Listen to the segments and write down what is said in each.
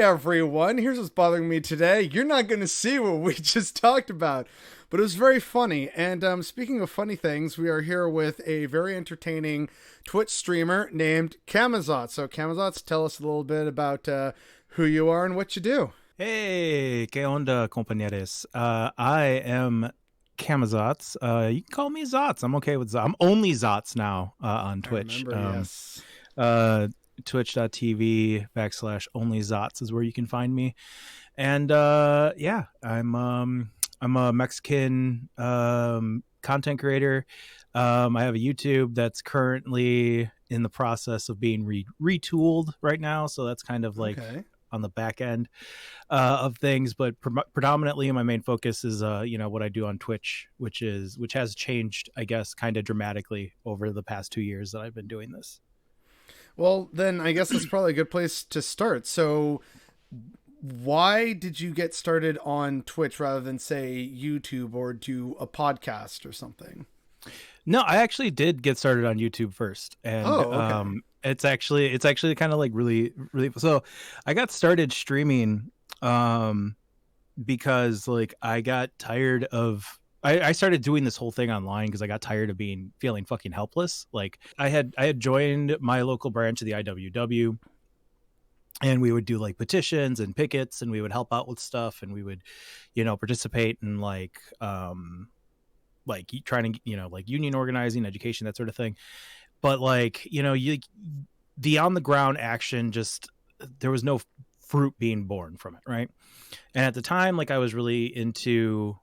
everyone. Here's what's bothering me today. You're not going to see what we just talked about, but it was very funny. And speaking of funny things, we are here with a very entertaining Twitch streamer named Camazotz. So, Camazotz, tell us a little bit about who you are and what you do. Hey, ¿qué onda, compañeros? I am Camazotz. You can call me Zotz. I'm okay with Zotz. I'm onlyZotz now on Twitch. I remember, yes. Twitch.tv/onlyZotz is where you can find me. And yeah, I'm a Mexican content creator. I have a YouTube that's currently in the process of being retooled right now, so that's kind of like on the back end of things, but predominantly my main focus is what I do on Twitch, which has changed, I guess, kind of dramatically over the past 2 years that I've been doing this. Well, then I guess that's probably a good place to start. So why did you get started on Twitch rather than, say, YouTube or do a podcast or something? No, I actually did get started on YouTube first, and it's actually kind of like really, really. So I got started streaming because like I got tired of. I started doing this whole thing online because I got tired of feeling fucking helpless. Like I had joined my local branch of the IWW, and we would do like petitions and pickets, and we would help out with stuff, and we would, participate in like trying to, like union organizing, education, that sort of thing. But like, the on the ground action, just there was no fruit being born from it. Right. And at the time, like I was really into,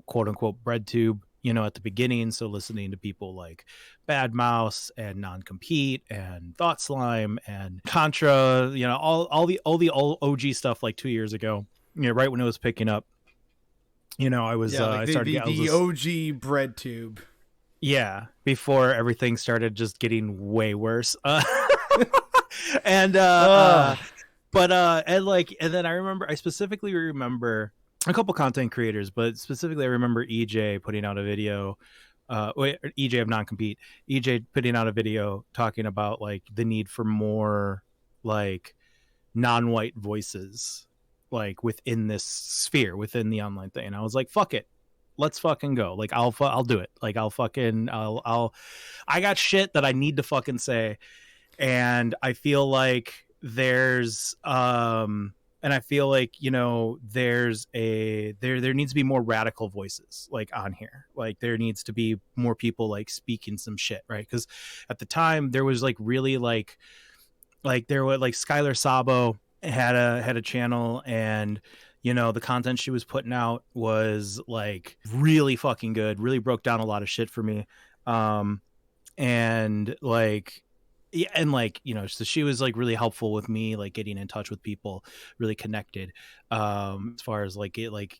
quote unquote BreadTube, at the beginning. So listening to people like Bad Mouse and Non-Compete and Thought Slime and Contra, all the old OG stuff like 2 years ago, right when it was picking up. I was I started the OG BreadTube. Yeah, before everything started just getting way worse. And then I specifically remember a couple content creators, but specifically I remember EJ putting out a video. EJ of Non-Compete. EJ putting out a video talking about like the need for more like non-white voices like within this sphere, within the online thing. And I was like, fuck it, let's fucking go. Like I'll do it. Like I got shit that I need to fucking say. And I feel like there's there needs to be more radical voices like on here. Like there needs to be more people like speaking some shit, right? Because at the time there was like really like there were like Skylar Sabo had a channel, and the content she was putting out was like really fucking good, really broke down a lot of shit for me, and like yeah, and like so she was like really helpful with me like getting in touch with people, really connected as far as like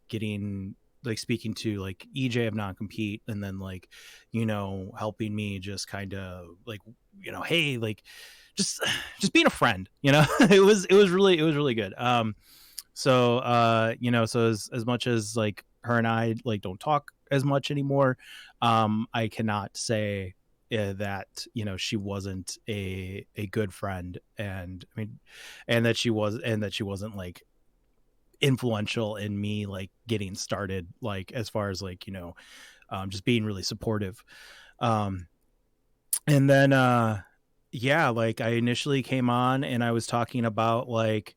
getting like speaking to like EJ of Non-Compete, and then like helping me just kind of like hey, like just being a friend. It was really good. So as much as like her and I like don't talk as much anymore, I cannot say that she wasn't a good friend, and I mean, and that she wasn't like influential in me like getting started, like as far as like just being really supportive. And then yeah, like I initially came on and I was talking about like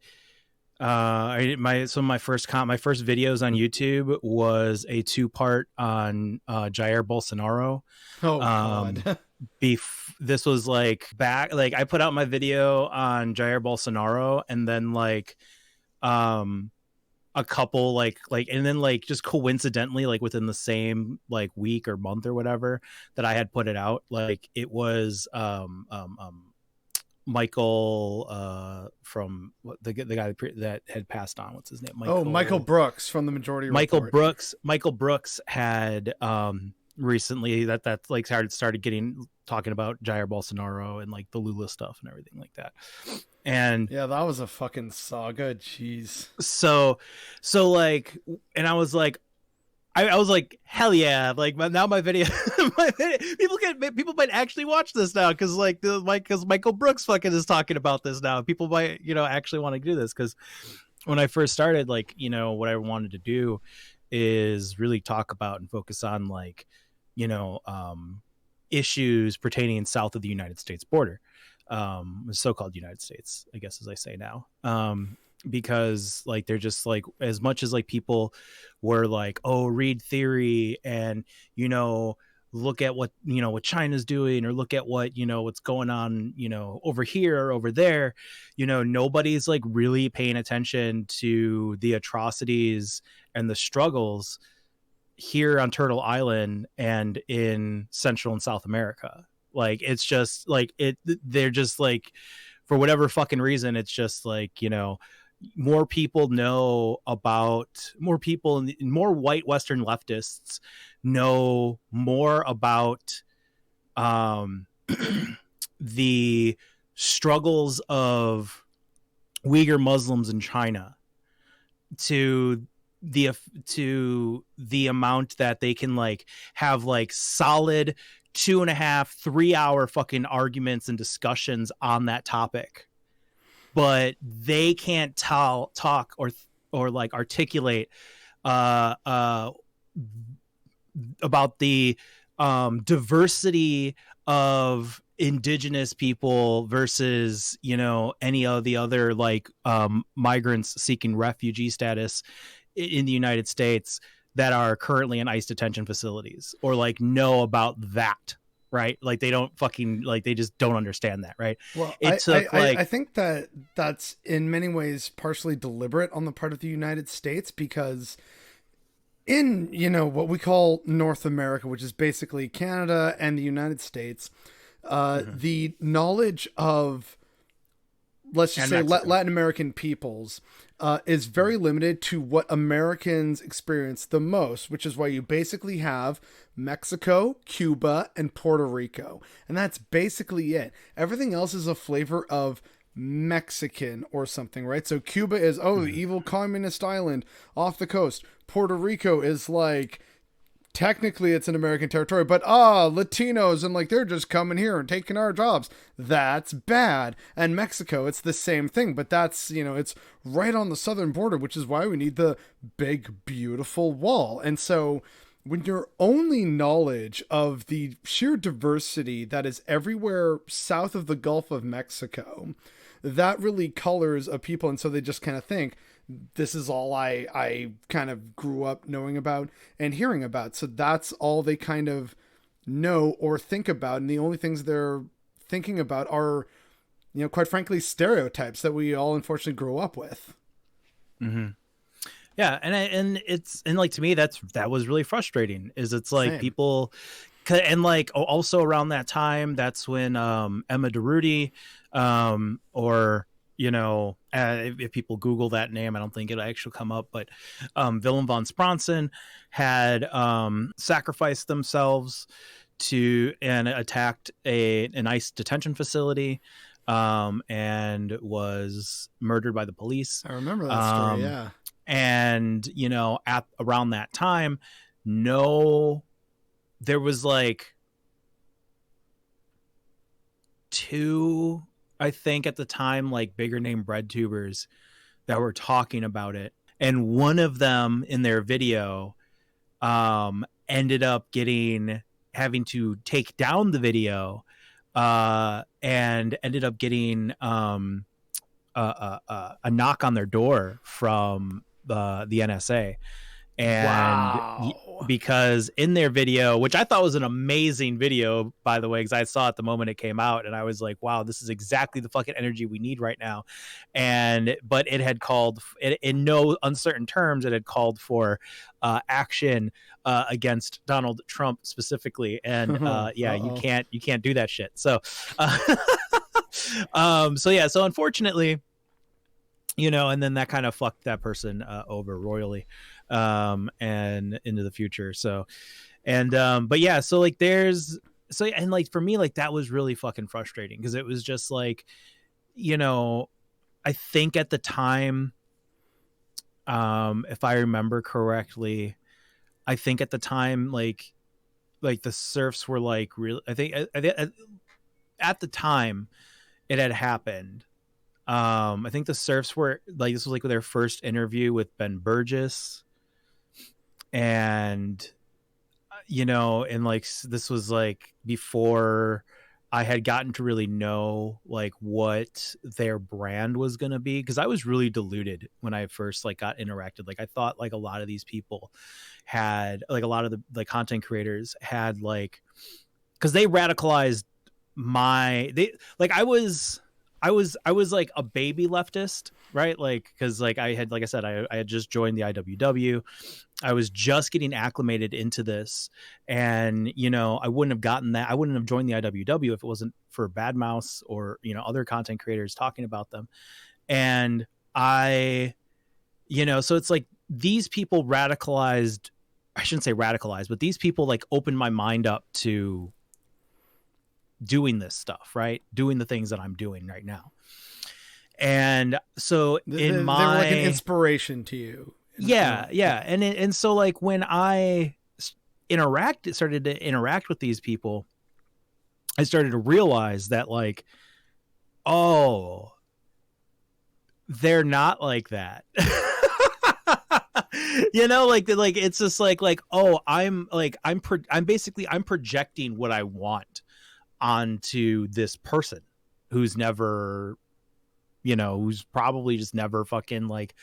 my first videos on YouTube was a 2-part on Jair Bolsonaro. Oh God. This was like back, like I put out my video on Jair Bolsonaro, and then like a couple like and then like just coincidentally like within the same like week or month or whatever that I had put it out, like it was Michael from the guy that had passed on, what's his name, Michael Brooks from the Majority Report. Michael Brooks had recently that like started getting talking about Jair Bolsonaro and like the Lula stuff and everything like that. And yeah, that was a fucking saga. Jeez. So like, and I was like, I was like, hell yeah! Like now my video, people might actually watch this now because because Michael Brooks fucking is talking about this now. People might actually want to do this because when I first started, what I wanted to do is really talk about and focus on you know issues pertaining south of the United States border, the so-called United States, I guess, as I say now. Because they're just as much as people were oh, read theory and look at what what China's doing, or look at what what's going on over here or over there, nobody's really paying attention to the atrocities and the struggles here on Turtle Island and in Central and South America. It's just they're just for whatever fucking reason, it's just more people know about, more white Western leftists know more about the struggles of Uyghur Muslims in China to the amount that they can have solid 2.5-3 hour fucking arguments and discussions on that topic, but they can't talk or articulate about the diversity of indigenous people versus any of the other migrants seeking refugee status in the United States that are currently in ICE detention facilities, or know about that, right? They don't fucking they just don't understand that, right? Well, I think that that's in many ways partially deliberate on the part of the United States, because in what we call North America, which is basically Canada and the United States, the knowledge of, let's just say, Latin American peoples is very limited to what Americans experience the most, which is why you basically have Mexico, Cuba, and Puerto Rico. And that's basically it. Everything else is a flavor of Mexican or something, right? So Cuba is, the evil communist island off the coast. Puerto Rico is technically it's an American territory, but Latinos and they're just coming here and taking our jobs. That's bad. And Mexico, it's the same thing, but that's, it's right on the southern border, which is why we need the big, beautiful wall. And so when your only knowledge of the sheer diversity that is everywhere south of the Gulf of Mexico, that really colors a people. And so they just kind of think, this is all I kind of grew up knowing about and hearing about. So that's all they kind of know or think about. And the only things they're thinking about are, quite frankly, stereotypes that we all unfortunately grew up with. Mm-hmm. Yeah. And to me, that was really frustrating, is it's Same. People, and also around that time, that's when Emma DeRudy, or if people Google that name, I don't think it'll actually come up, but Willem von Spronsen had sacrificed themselves and attacked an ICE detention facility, and was murdered by the police. I remember that story, yeah. And at around that time, there was two, I think at the time, bigger name BreadTubers that were talking about it. And one of them in their video ended up having to take down the video, and ended up getting a knock on their door from the NSA. And wow. Because in their video, which I thought was an amazing video, by the way, because I saw it the moment it came out, and I was like, wow, this is exactly the fucking energy we need right now. But it had called, in no uncertain terms, it had called for action against Donald Trump specifically. And you can't do that shit. So so unfortunately, and then that kind of fucked that person over royally, and into the future. So, but yeah, so for me, that was really fucking frustrating, because it was just I think at the time, if I remember correctly, I think at the time, like the serfs were like really, I think at the time it had happened. I think the serfs were like, this was like their first interview with Ben Burgess, and and like this was like before I had gotten to really know like what their brand was going to be, because I was really deluded when I first like got interacted. Like I thought like a lot of these people had, like a lot of the like content creators had, like, because they radicalized they like I was like a baby leftist, right? Like, because like I had, like I said, I had just joined the IWW. I was just getting acclimated into this, and I wouldn't have gotten that. I wouldn't have joined the IWW if it wasn't for Bad Mouse or other content creators talking about them. And so it's like these people radicalized. I shouldn't say radicalized, but these people like opened my mind up to doing this stuff, right? Doing the things that I'm doing right now. And so they were like an inspiration to you. Yeah. And so like when I started to interact with these people, I started to realize that like, oh, they're not like that. Like it's just like, oh, I'm projecting what I want onto this person who's never, who's probably just never fucking like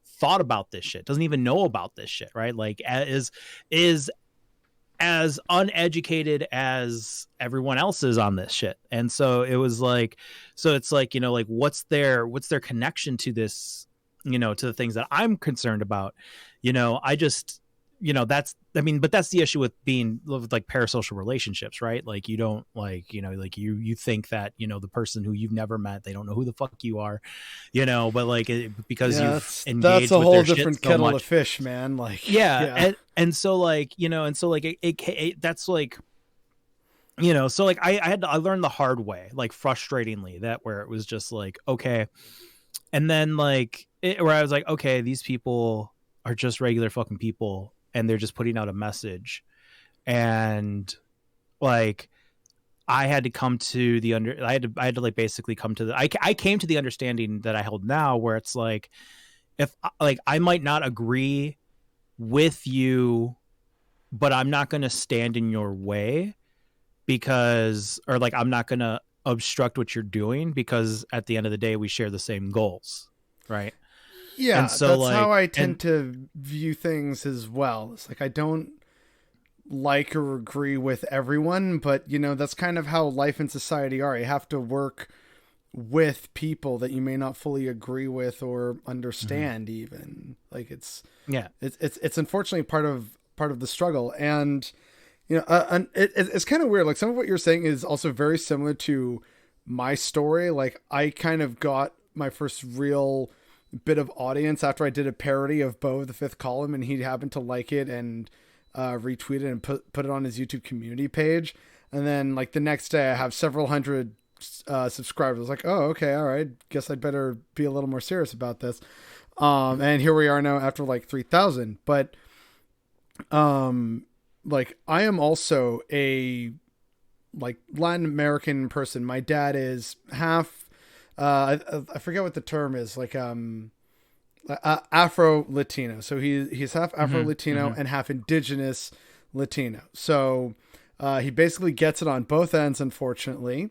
thought about this shit, doesn't even know about this shit, right? Like is as uneducated as everyone else is on this shit. And so it was like, so it's like, like what's their connection to this, to the things that I'm concerned about. I just, but that's the issue with being with like parasocial relationships, right? Like you don't like, like you think that, the person who you've never met, they don't know who the fuck you are, but like, because you've engaged that's a with whole their different shit so kettle much. of fish, man. Like, yeah. And so like, that's like, so like I learned the hard way, like frustratingly, that where it was just like, okay. And then like, where I was like, okay, these people are just regular fucking people, and they're just putting out a message. And like, I had to come to the I had to like basically come to I came to the understanding that I held now, where it's like, if like I might not agree with you, but I'm not going to stand in your way or like, I'm not going to obstruct what you're doing, because at the end of the day, we share the same goals. Right. Yeah, and so that's like, how I tend to view things as well. It's like I don't like or agree with everyone, but that's kind of how life and society are. You have to work with people that you may not fully agree with or understand. Even like it's unfortunately part of the struggle. And it's kind of weird. Like some of what you're saying is also very similar to my story. Like I kind of got my first real bit of audience after I did a parody of Beau of the Fifth Column, and he happened to like it and retweet it and put it on his YouTube community page. And then like the next day I have several hundred subscribers. I was like, oh, okay, all right, guess I'd better be a little more serious about this. And here we are now after like 3,000. But like I am also a like Latin American person. My dad is half I forget what the term is, like Afro Latino. So he's half Afro Latino and half indigenous Latino. So he basically gets it on both ends, unfortunately.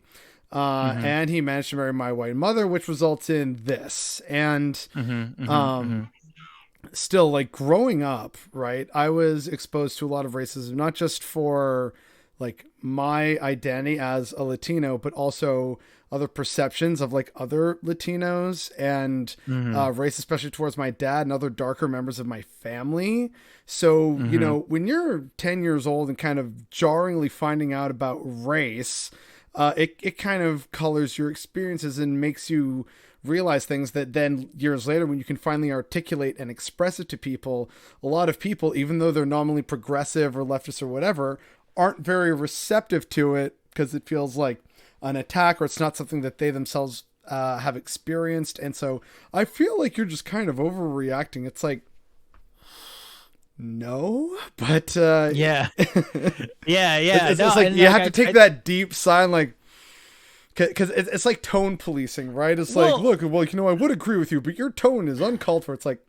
And he managed to marry my white mother, which results in this. And still, like growing up, right, I was exposed to a lot of racism, not just for like my identity as a Latino, but also other perceptions of like other Latinos and race, especially towards my dad and other darker members of my family. So, when you're 10 years old and kind of jarringly finding out about race, it kind of colors your experiences and makes you realize things that then years later, when you can finally articulate and express it to people, a lot of people, even though they're nominally progressive or leftist or whatever, aren't very receptive to it because it feels like an attack or it's not something that they themselves have experienced. And so I feel like you're just kind of overreacting. It's like no, but Yeah. Yeah. it's, No, it's like and you like have to take that deep sign, like, because it's like tone policing, right? It's like, well, look, well, I would agree with you, but your tone is uncalled for. It's like,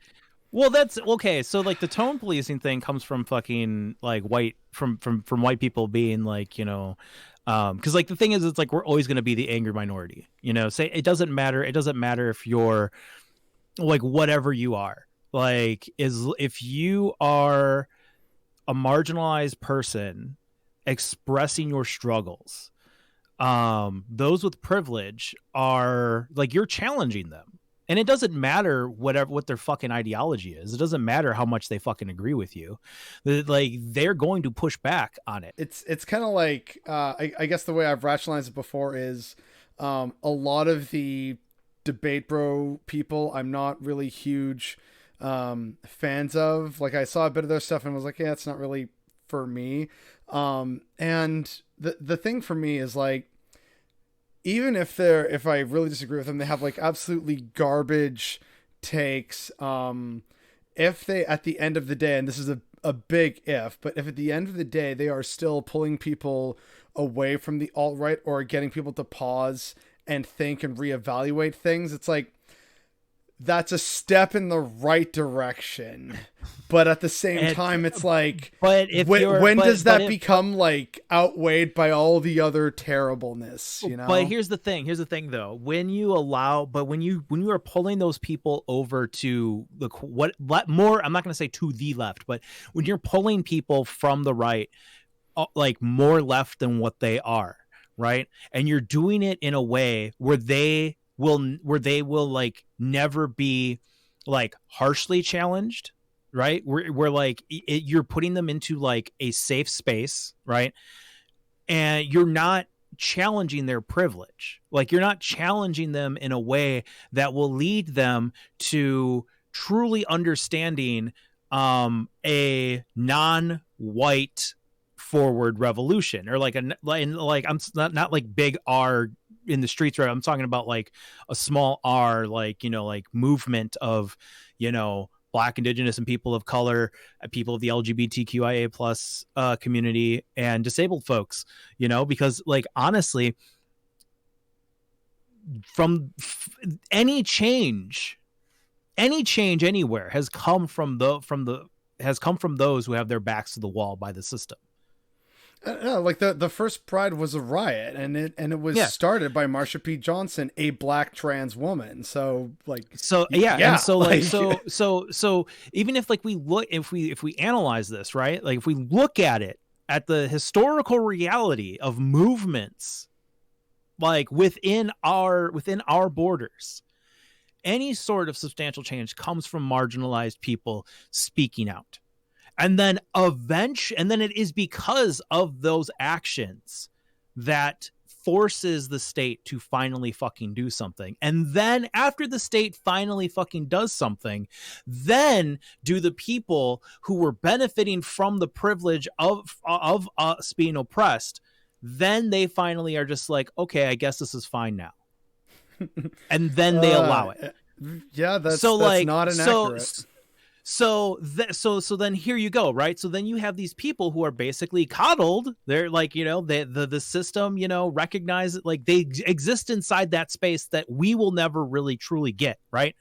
well, that's okay. So like the tone policing thing comes from fucking like from white people being like, because like the thing is, it's like we're always going to be the angry minority. Say it doesn't matter. It doesn't matter if you're like whatever you are. Like is if you are a marginalized person expressing your struggles, those with privilege are like you're challenging them. And it doesn't matter what their fucking ideology is. It doesn't matter how much they fucking agree with you. Like they're going to push back on it. it's kind of like I guess the way I've rationalized it before is a lot of the debate bro people I'm not really huge fans of. Like I saw a bit of their stuff and was like, yeah, it's not really for me. And the thing for me is like, even if I really disagree with them, they have like absolutely garbage takes. If they, at the end of the day, and this is a big if, but if at the end of the day, they are still pulling people away from the alt-right or getting people to pause and think and reevaluate things, it's like, that's a step in the right direction. But at the same time, it's like, but if when does that become like outweighed by all the other terribleness, But here's the thing though, when you are pulling those people over to the more, I'm not going to say to the left, but when you're pulling people from the right, like more left than what they are, right? And you're doing it in a way where they will like never be like harshly challenged, right? Where like you're putting them into like a safe space, right? And you're not challenging their privilege. Like you're not challenging them in a way that will lead them to truly understanding a non-white forward revolution, or like I'm not like big R in the streets, right? I'm talking about like a small R, like like movement of Black, Indigenous, and people of color, people of the LGBTQIA plus community, and disabled folks. Because like honestly, from any change anywhere has come from those who have their backs to the wall by the system. No, like the first Pride was a riot, and it was started by Marsha P. Johnson, a Black trans woman. So like, and so like so even if like we look, if we analyze this, right, like if we look at it at the historical reality of movements, like within our borders, any sort of substantial change comes from marginalized people speaking out. And then it is because of those actions that forces the state to finally fucking do something. And then after the state finally fucking does something, then do the people who were benefiting from the privilege of us being oppressed, then they finally are just like, okay, I guess this is fine now. And then they allow it. Yeah, that's not inaccurate. So then here you go, right? So then you have these people who are basically coddled. They're like, the system, recognize it, like they exist inside that space that we will never really truly get, right?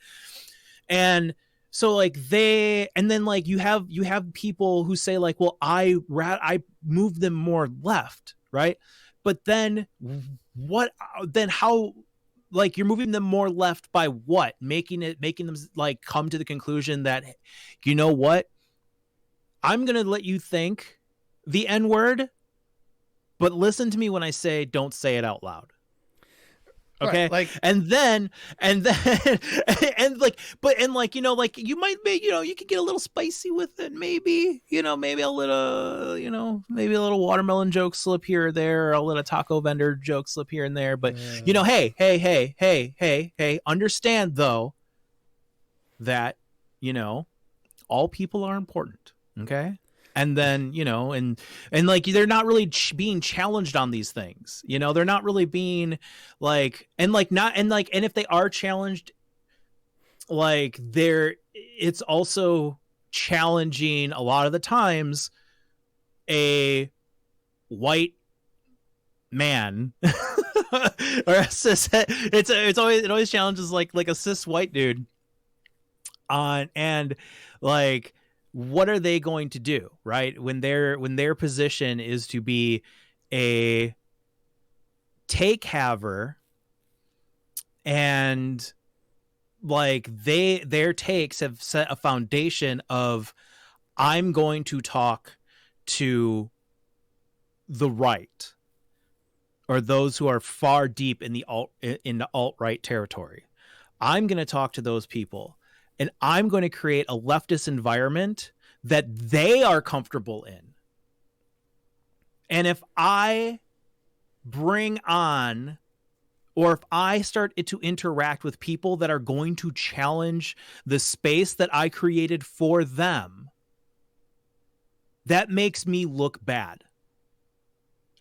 And so like and then like you have people who say like, well, I move them more left, right? But then how? Like you're moving them more left by what? Making them like come to the conclusion that, you know what? I'm going to let you think the N-word, but listen to me when I say don't say it out loud. Okay. Right, like, and then and like, but, and like, like you might make, you could get a little spicy with it. Maybe, maybe a little, maybe a little watermelon joke slip here or there, or a little taco vendor joke slip here and there. But, hey, understand though that, all people are important. Okay. And then, and like, they're not really being challenged on these things, they're not really being like, and if they are challenged, like it's also challenging a lot of the times a white man or a cis, it always challenges like a cis white dude on, and like, what are they going to do, right, when their position is to be a take haver, and like their takes have set a foundation of, I'm going to talk to the right, or those who are far deep in the alt-right territory. I'm going to talk to those people, and I'm going to create a leftist environment that they are comfortable in. And if I bring on, or if I start to interact with people that are going to challenge the space that I created for them, that makes me look bad.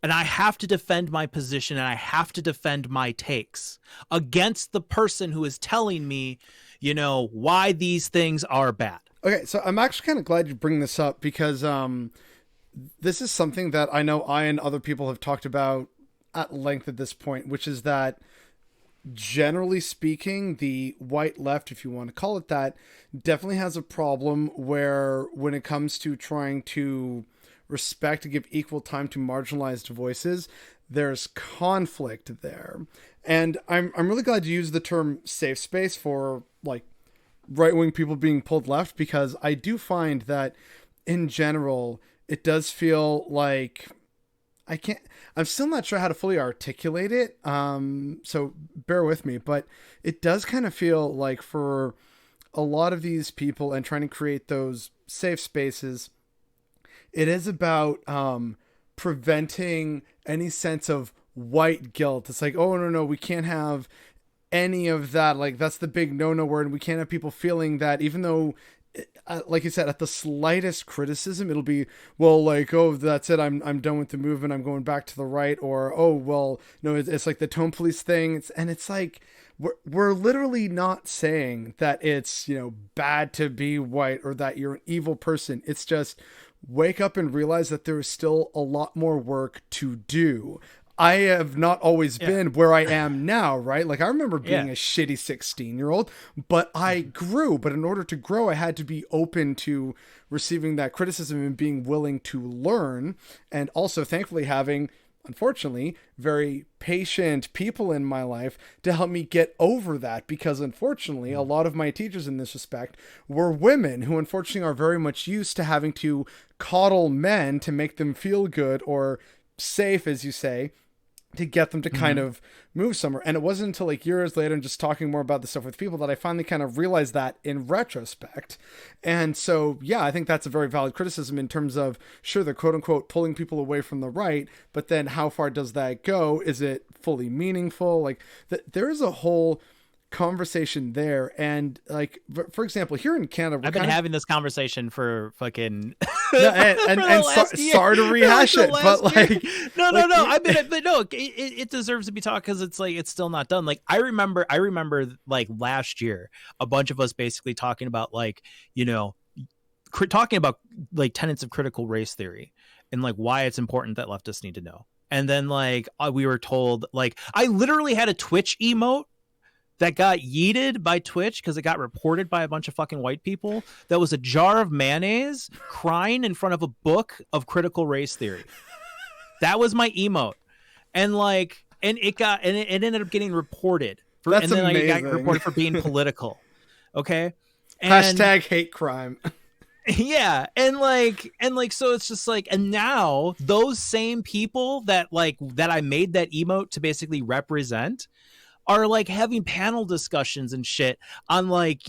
And I have to defend my position, and I have to defend my takes against the person who is telling me, why these things are bad. Okay, so I'm actually kind of glad you bring this up, because this is something that I know I and other people have talked about at length at this point, which is that, generally speaking, the white left, if you want to call it that, definitely has a problem where, when it comes to trying to respect and give equal time to marginalized voices, there's conflict there. And I'm really glad you used the term safe space for like right-wing people being pulled left, because I do find that in general, it does feel like I'm still not sure how to fully articulate it. So bear with me, but it does kind of feel like, for a lot of these people and trying to create those safe spaces, it is about preventing any sense of white guilt. It's like, oh, no, we can't have any of that. Like, that's the big no word. And we can't have people feeling that, even though, like you said, at the slightest criticism, it'll be, well, like, oh, that's it, I'm done with the movement, I'm going back to the right. Or, oh, well, no, it's like the tone police thing. It's like, we're literally not saying that it's, bad to be white or that you're an evil person. It's just, wake up and realize that there is still a lot more work to do. I have not always been where I am now, right? Like, I remember being a shitty 16-year-old, but I grew. But in order to grow, I had to be open to receiving that criticism and being willing to learn. And also, thankfully, having, unfortunately, very patient people in my life to help me get over that. Because unfortunately, a lot of my teachers in this respect were women who unfortunately are very much used to having to coddle men to make them feel good or safe, as you say, to get them to kind of move somewhere. And it wasn't until like years later and just talking more about this stuff with people that I finally kind of realized that in retrospect. And so, yeah, I think that's a very valid criticism in terms of, sure, they're quote unquote pulling people away from the right, but then how far does that go? Is it fully meaningful? Like, there is a whole conversation there. And like, for example, here in Canada, I've been having this conversation for fucking sorry to rehash it, but like, no, I've been, but no, it deserves to be talked, because it's like, it's still not done. Like, I remember like last year, a bunch of us basically talking about like, talking about like tenets of critical race theory and like why it's important that leftists need to know. And then like, we were told, like, I literally had a Twitch emote that got yeeted by Twitch because it got reported by a bunch of fucking white people. That was a jar of mayonnaise crying in front of a book of critical race theory. That was my emote. And like, and it ended up getting reported. That's and then amazing. Like, it got reported for being political. Okay. And, #hate crime. Yeah. And like, so it's just like, and now those same people that I made that emote to basically represent are like having panel discussions and shit on like,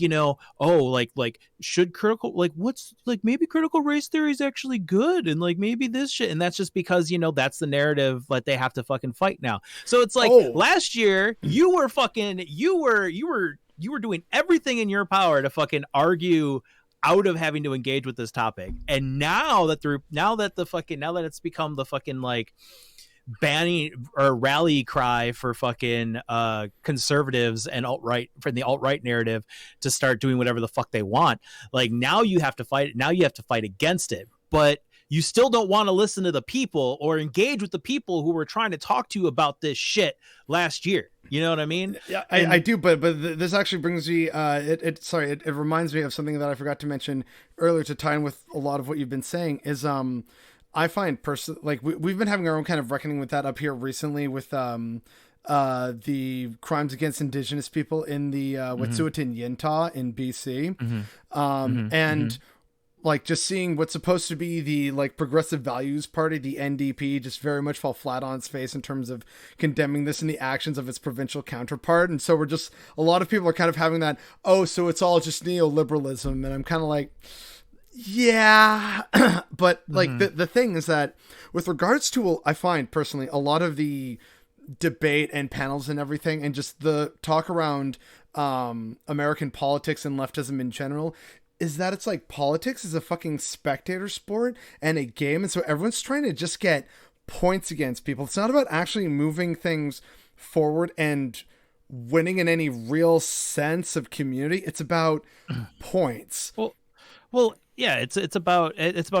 like should critical, like what's like, maybe critical race theory is actually good. And like, maybe this shit. And that's just because, that's the narrative that they have to fucking fight now. So it's like, last year you were doing everything in your power to fucking argue out of having to engage with this topic. And now that it's become the fucking like banning or rally cry for fucking conservatives and alt-right, from the alt-right narrative, to start doing whatever the fuck they want. Like, now you have to fight against it, but you still don't want to listen to the people or engage with the people who were trying to talk to you about this shit last year. You know what I mean? Yeah, I do, but this actually brings me. It reminds me of something that I forgot to mention earlier to tie in with a lot of what you've been saying. Is I find like we've been having our own kind of reckoning with that up here recently with the crimes against indigenous people in the Wet'suwet'en Yintah in BC, and like just seeing what's supposed to be the like Progressive Values Party, the NDP, just very much fall flat on its face in terms of condemning this and the actions of its provincial counterpart. And so a lot of people are kind of having that, oh, so it's all just neoliberalism. And I'm kind of like, yeah, but like the thing is that with regards to, I find personally, a lot of the debate and panels and everything, and just the talk around American politics and leftism in general, is that it's like politics is a fucking spectator sport and a game. And so everyone's trying to just get points against people. It's not about actually moving things forward and winning in any real sense of community. It's about points. Well, yeah, it's about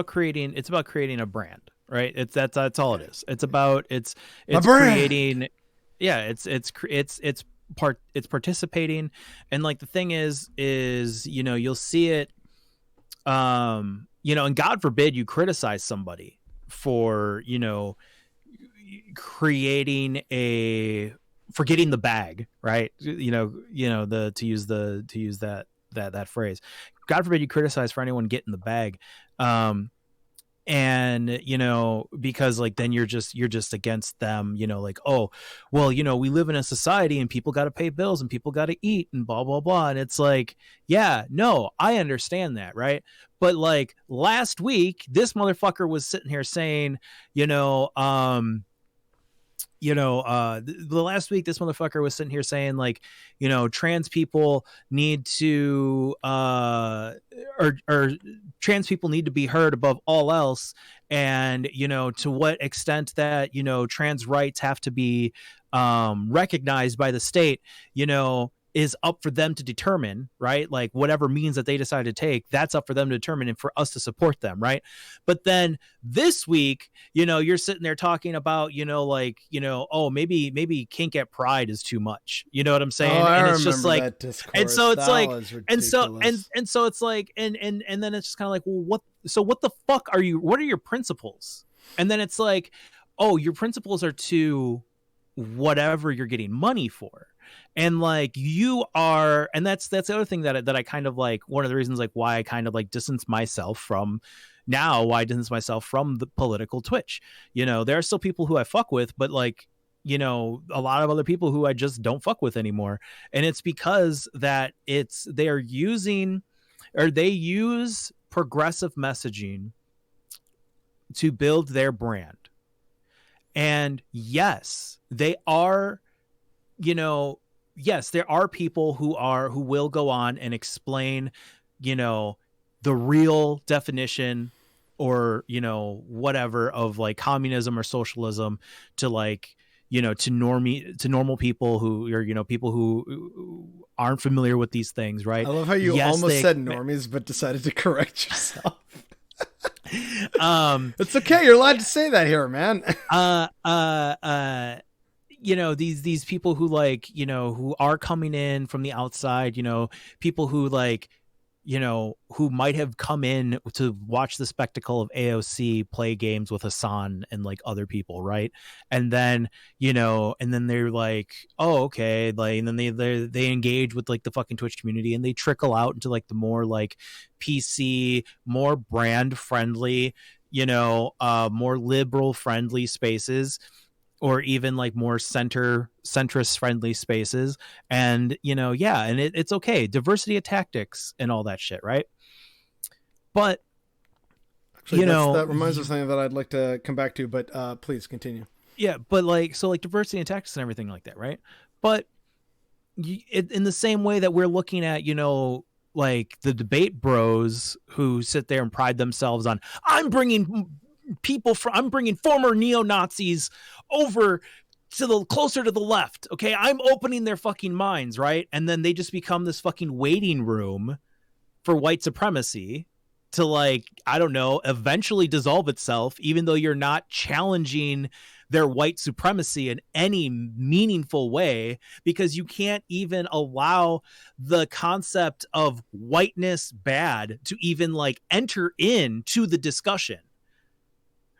creating a brand, right? That's all it is. It's creating, yeah, it's participating. And like the thing is you'll see it, and God forbid you criticize somebody for creating for getting the bag, right? To use that phrase. God forbid you criticize for anyone getting the bag. And because like then you're just against them, like, oh well, we live in a society and people got to pay bills and people got to eat and blah blah blah. And it's like, yeah, no, I understand that, right? But like last week this motherfucker was sitting here saying, the last week this motherfucker was sitting here saying like, trans people need to or trans people need to be heard above all else. And, to what extent that, trans rights have to be recognized by the state, is up for them to determine, right? Like whatever means that they decide to take, that's up for them to determine and for us to support them, right? But then this week, you're sitting there talking about, oh, maybe kink at Pride is too much. You know what I'm saying? Oh, and it's just like, and so it's like, and so it's like, and then it's just kind of like, well, what the fuck what are your principles? And then it's like, oh, your principles are to whatever you're getting money for. And like you are, and that's the other thing that I kind of like, one of the reasons like why I kind of like distance myself from the political Twitch. There are still people who I fuck with, but like, a lot of other people who I just don't fuck with anymore. And it's because that they use progressive messaging to build their brand. And yes, they are, yes, there are people who will go on and explain, the real definition or, whatever of like communism or socialism to like, to normal people who are, people who aren't familiar with these things. Right. I love how you almost said normies, but decided to correct yourself. It's okay. You're allowed to say that here, man. These people who like, who are coming in from the outside, people who like, who might have come in to watch the spectacle of AOC play games with Hassan and like other people. Right. And then, and then they're like, oh, okay. Like, and then they engage with like the fucking Twitch community and they trickle out into like the more like PC, more brand friendly, more liberal friendly spaces, or even like more centrist friendly spaces. And, and it's okay. Diversity of tactics and all that shit. Right. But, actually, that reminds me of something that I'd like to come back to, but please continue. Yeah. But like, so like diversity and tactics and everything like that. Right. But in the same way that we're looking at, like the debate bros who sit there and pride themselves on, I'm bringing I'm bringing former neo-Nazis over to the closer to the left. Okay. I'm opening their fucking minds. Right. And then they just become this fucking waiting room for white supremacy to, like, I don't know, eventually dissolve itself, even though you're not challenging their white supremacy in any meaningful way, because you can't even allow the concept of whiteness bad to even like enter into the discussion.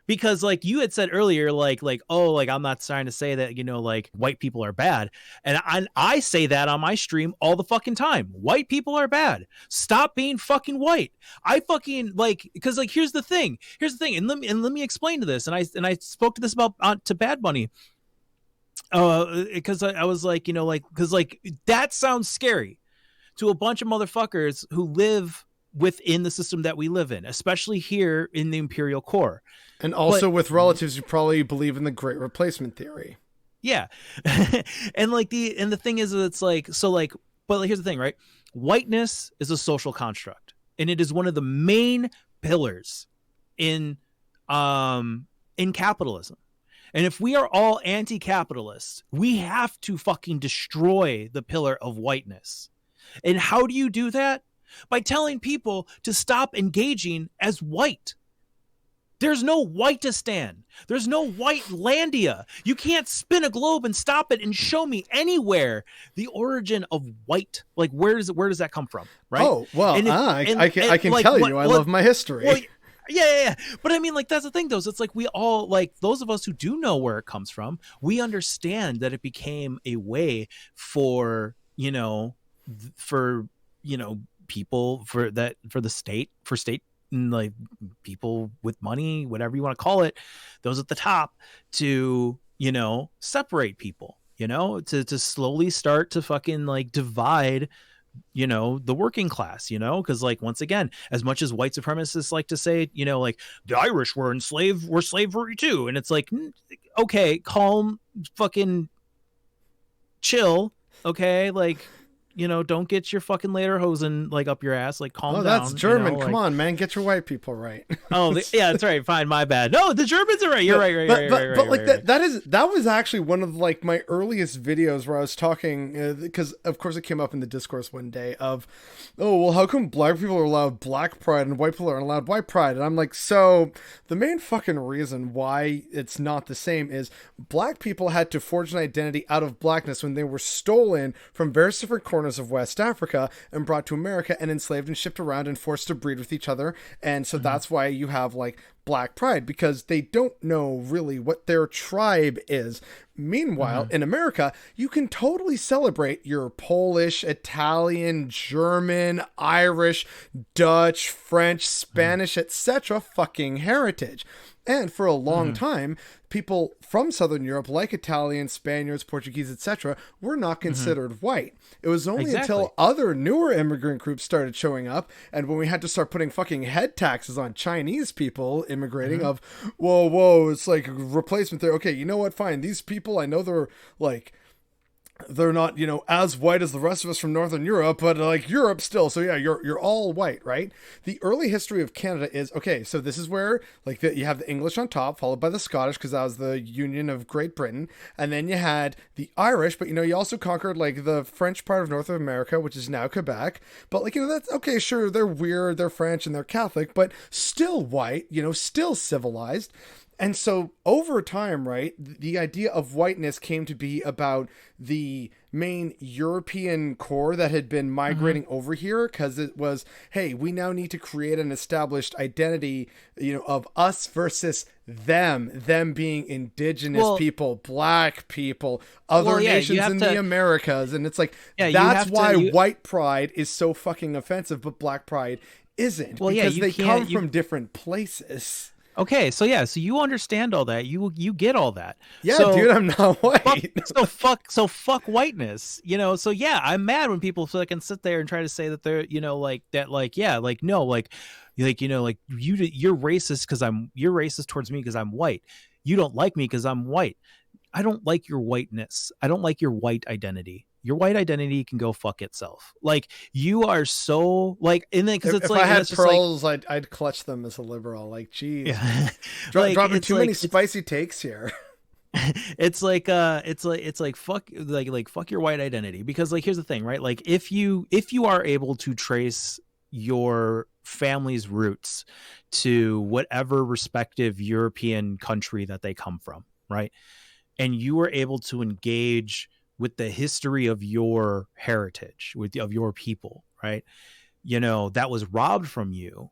Because like you had said earlier, like, oh, like, I'm not trying to say that, you know, like white people are bad. And I say that on my stream all the fucking time. White people are bad. Stop being fucking white. I fucking like, because like, here's the thing. And let me explain to this. And I spoke to this about to Bad Bunny. Because I was like, you know, like, because like that sounds scary to a bunch of motherfuckers who live within the system that we live in, especially here in the imperial core. And also with relatives who probably believe in the Great Replacement theory. Yeah. and the thing is, it's like, so like, but like, here's the thing, right? Whiteness is a social construct, and it is one of the main pillars in capitalism. And if we are all anti-capitalist, we have to fucking destroy the pillar of whiteness. And how do you do that? By telling people to stop engaging as white. There's no Whiteistan. There's no Whitelandia. You can't spin a globe and stop it and show me anywhere the origin of white. Like, where does that come from? Right? Oh, well, I can like, tell you, I love my history. Well, yeah. But I mean, like, that's the thing, though. It's like we all, like, those of us who do know where it comes from, we understand that it became a way for, you know, people for the state, like people with money, whatever you want to call it, those at the top, to, you know, separate people, you know, to slowly start to fucking like divide, you know, the working class, you know, because like, once again, as much as white supremacists like to say, you know, like the Irish were slavery too, and it's like, okay, calm, fucking chill, okay, like, you know, don't get your fucking lederhosen like up your ass. Like, calm down. Oh, that's German. You know, come on, man, get your white people right. Oh, yeah, that's right. Fine, my bad. No, the Germans are right. You're right. But like that was actually one of like my earliest videos where I was talking, because of course it came up in the discourse one day of, oh, well, how come black people are allowed black pride and white people aren't allowed white pride? And I'm like, so the main fucking reason why it's not the same is black people had to forge an identity out of blackness when they were stolen from various different corners of West Africa and brought to America and enslaved and shipped around and forced to breed with each other. And so that's why you have like black pride, because they don't know really what their tribe is. Meanwhile, in America, you can totally celebrate your Polish, Italian, German, Irish, Dutch, French, Spanish, etc. fucking heritage. And for a long time, people from Southern Europe, like Italians, Spaniards, Portuguese, etc., were not considered white. It was only until other newer immigrant groups started showing up, and when we had to start putting fucking head taxes on Chinese people immigrating of, whoa, it's like replacement there. Okay, you know what? Fine. These people, I know they're like, they're not, you know, as white as the rest of us from Northern Europe, but like Europe still. So yeah, you're all white, right? The early history of Canada is, okay, so this is where like you have the English on top, followed by the Scottish, because that was the Union of Great Britain. And then you had the Irish, but you know, you also conquered like the French part of North America, which is now Quebec. But like, you know, that's okay, sure, they're weird, they're French and they're Catholic, but still white, you know, still civilized. And so over time, right, the idea of whiteness came to be about the main European core that had been migrating over here, because it was, hey, we now need to create an established identity, you know, of us versus them being indigenous people, black people, other nations in the Americas. And it's like, that's why white pride is so fucking offensive, but black pride isn't, because they come from different places. Okay, so you understand all that. You get all that. Yeah, so, dude, I'm not white. Fuck whiteness. You know, so yeah, I'm mad when people can sit there and try to say that they're, you know, like that, like, yeah, like, no, like, you know, like you're racist you're racist towards me because I'm white. You don't like me because I'm white. I don't like your whiteness. I don't like your white identity. your white identity can go fuck itself. Like, you are so like, and then because it's If like, I and had it's just like, pearls, I'd clutch them as a liberal. Like, geez, yeah, like dropping it's too many like spicy takes here. it's like fuck, like fuck your white identity, because like, here's the thing, right? Like, if you are able to trace your family's roots to whatever respective European country that they come from, right? And you were able to engage with the history of your heritage, of your people, right? That was robbed from you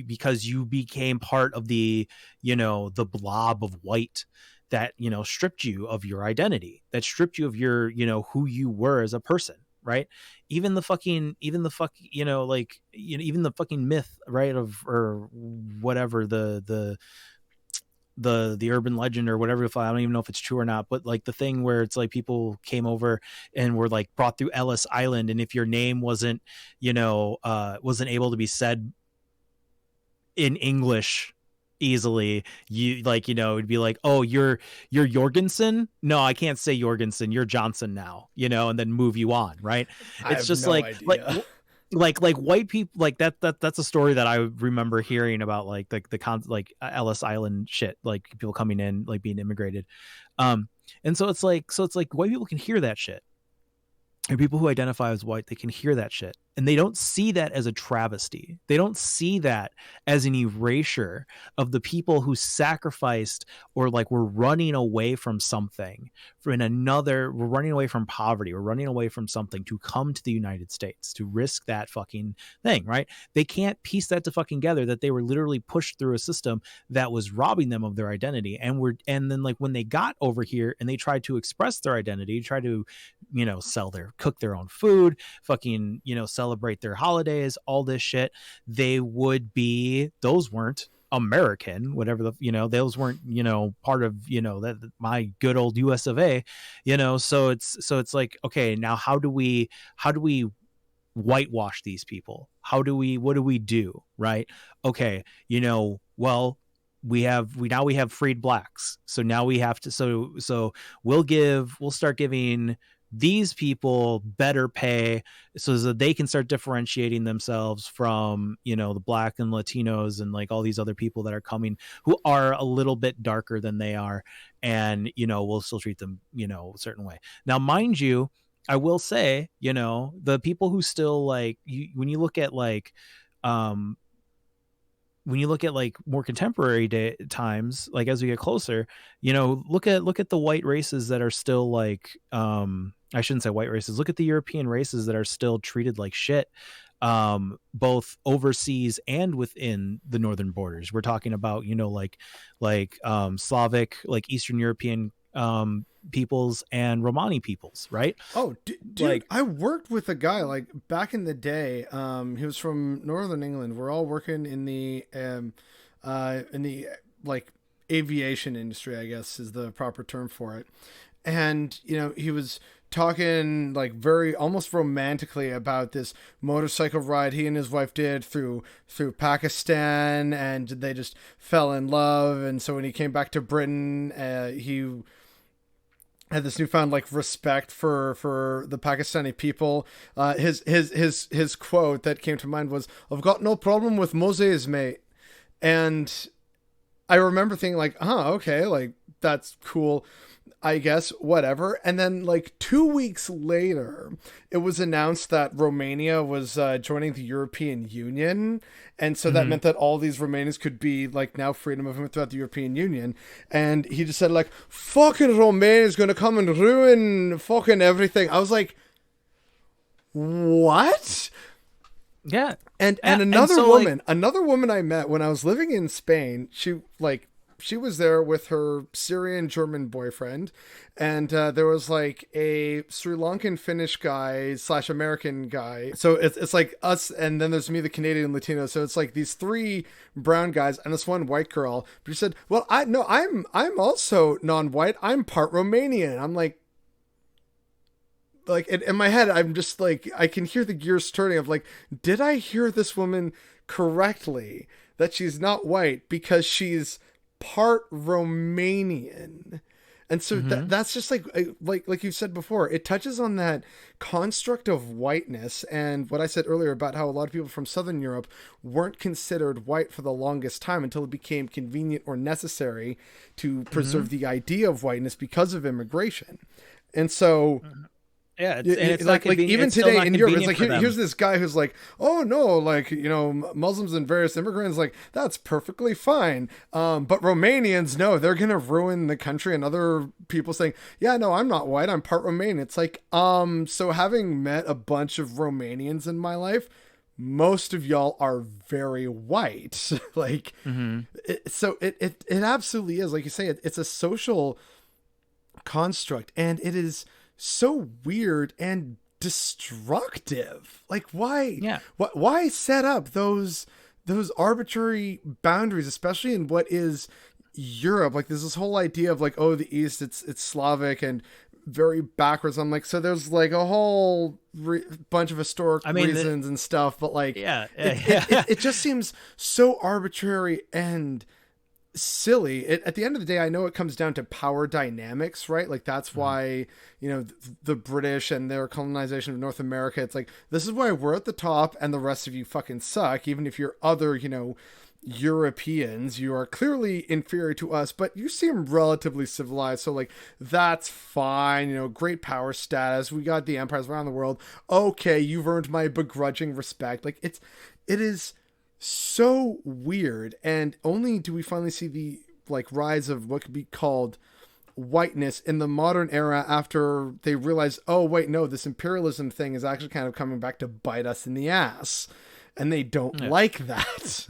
because you became part of the blob of white that stripped you of your identity, that stripped you of your who you were as a person, right? Even the fucking myth, right, of, or whatever, the urban legend or whatever, if I don't even know if it's true or not, but like the thing where it's like people came over and were like brought through Ellis Island, and if your name wasn't able to be said in English easily, you it'd be like, oh, you're Jorgensen, no, I can't say Jorgensen, you're Johnson now, and then move you on, right? I It's have just no like idea. like white people, like that's a story that I remember hearing about, like like Ellis Island shit, like people coming in, like being immigrated. And so it's like white people can hear that shit, and people who identify as white, they can hear that shit, and they don't see that as a travesty. They don't see that as an erasure of the people who sacrificed, or like were running away from something, we're running away from poverty, we're running away from something to come to the United States to risk that fucking thing, right? They can't piece that to fucking together, that they were literally pushed through a system that was robbing them of their identity, and then like when they got over here and they tried to express their identity, try to cook their own food, fucking celebrate their holidays, all this shit, those weren't American, whatever those weren't part of that my good old US of A, so it's like, okay, now how do we whitewash these people? What do we do, right? Okay, well, we have freed blacks, so now we have to, so we'll start giving these people better pay so that they can start differentiating themselves from the black and Latinos and like all these other people that are coming who are a little bit darker than they are, and we'll still treat them a certain way. Now, mind you, I will say, the people who still like when you look at like more contemporary times, like as we get closer, look at the white races that are still like, I shouldn't say white races. Look at the European races that are still treated like shit, both overseas and within the northern borders. We're talking about, Slavic, like Eastern European, peoples and Romani peoples, right? Oh, dude, like, I worked with a guy like back in the day. He was from Northern England. We're all working in the like aviation industry, I guess is the proper term for it. And he was talking like very almost romantically about this motorcycle ride he and his wife did through Pakistan, and they just fell in love. And so when he came back to Britain, he had this newfound like respect for the Pakistani people. His quote that came to mind was, "I've got no problem with Moses, mate." And I remember thinking like, okay, like that's cool, I guess, whatever. And then like 2 weeks later, it was announced that Romania was joining the European Union. And so that meant that all these Romanians could be like now freedom of movement throughout the European Union. And he just said like, fucking Romania is going to come and ruin fucking everything. I was like, what? Yeah. And another woman I met when I was living in Spain, she was there with her Syrian German boyfriend, and there was like a Sri Lankan Finnish guy / American guy. So it's like us, and then there's me, the Canadian Latino. So it's like these 3 brown guys and this 1 white girl. But she said, "Well, I'm also non-white. I'm part Romanian." I'm like in my head, I'm just like, I can hear the gears turning of like, did I hear this woman correctly that she's not white because she's part Romanian? And so that's just like you said before, it touches on that construct of whiteness and what I said earlier about how a lot of people from Southern Europe weren't considered white for the longest time until it became convenient or necessary to preserve the idea of whiteness because of immigration. And so yeah, it's like even today in Europe, it's like here's this guy who's like, oh no, like, you know, Muslims and various immigrants, like, that's perfectly fine. But Romanians, no, they're gonna ruin the country. And other people saying, yeah, no, I'm not white, I'm part Romanian. It's like, so having met a bunch of Romanians in my life, most of y'all are very white. Like, it absolutely is, like you say, it's a social construct, and it is so weird and destructive. Like, why set up those arbitrary boundaries, especially in what is Europe? Like, there's this whole idea of like, oh, the East, it's Slavic and very backwards. I'm like, so there's like a whole bunch of historic reasons and stuff, but like, it just seems so arbitrary and silly. At the end of the day, I know it comes down to power dynamics, right? Like, that's why, you know, the British and their colonization of North America, it's like, this is why we're at the top and the rest of you fucking suck. Even if you're other, you know, Europeans, you are clearly inferior to us, but you seem relatively civilized, so like, that's fine. You know, great power status, we got the empires around the world, okay, you've earned my begrudging respect. Like, it is so weird. And only do we finally see the like rise of what could be called whiteness in the modern era after they realize, oh wait, no, this imperialism thing is actually kind of coming back to bite us in the ass, and they don't like that.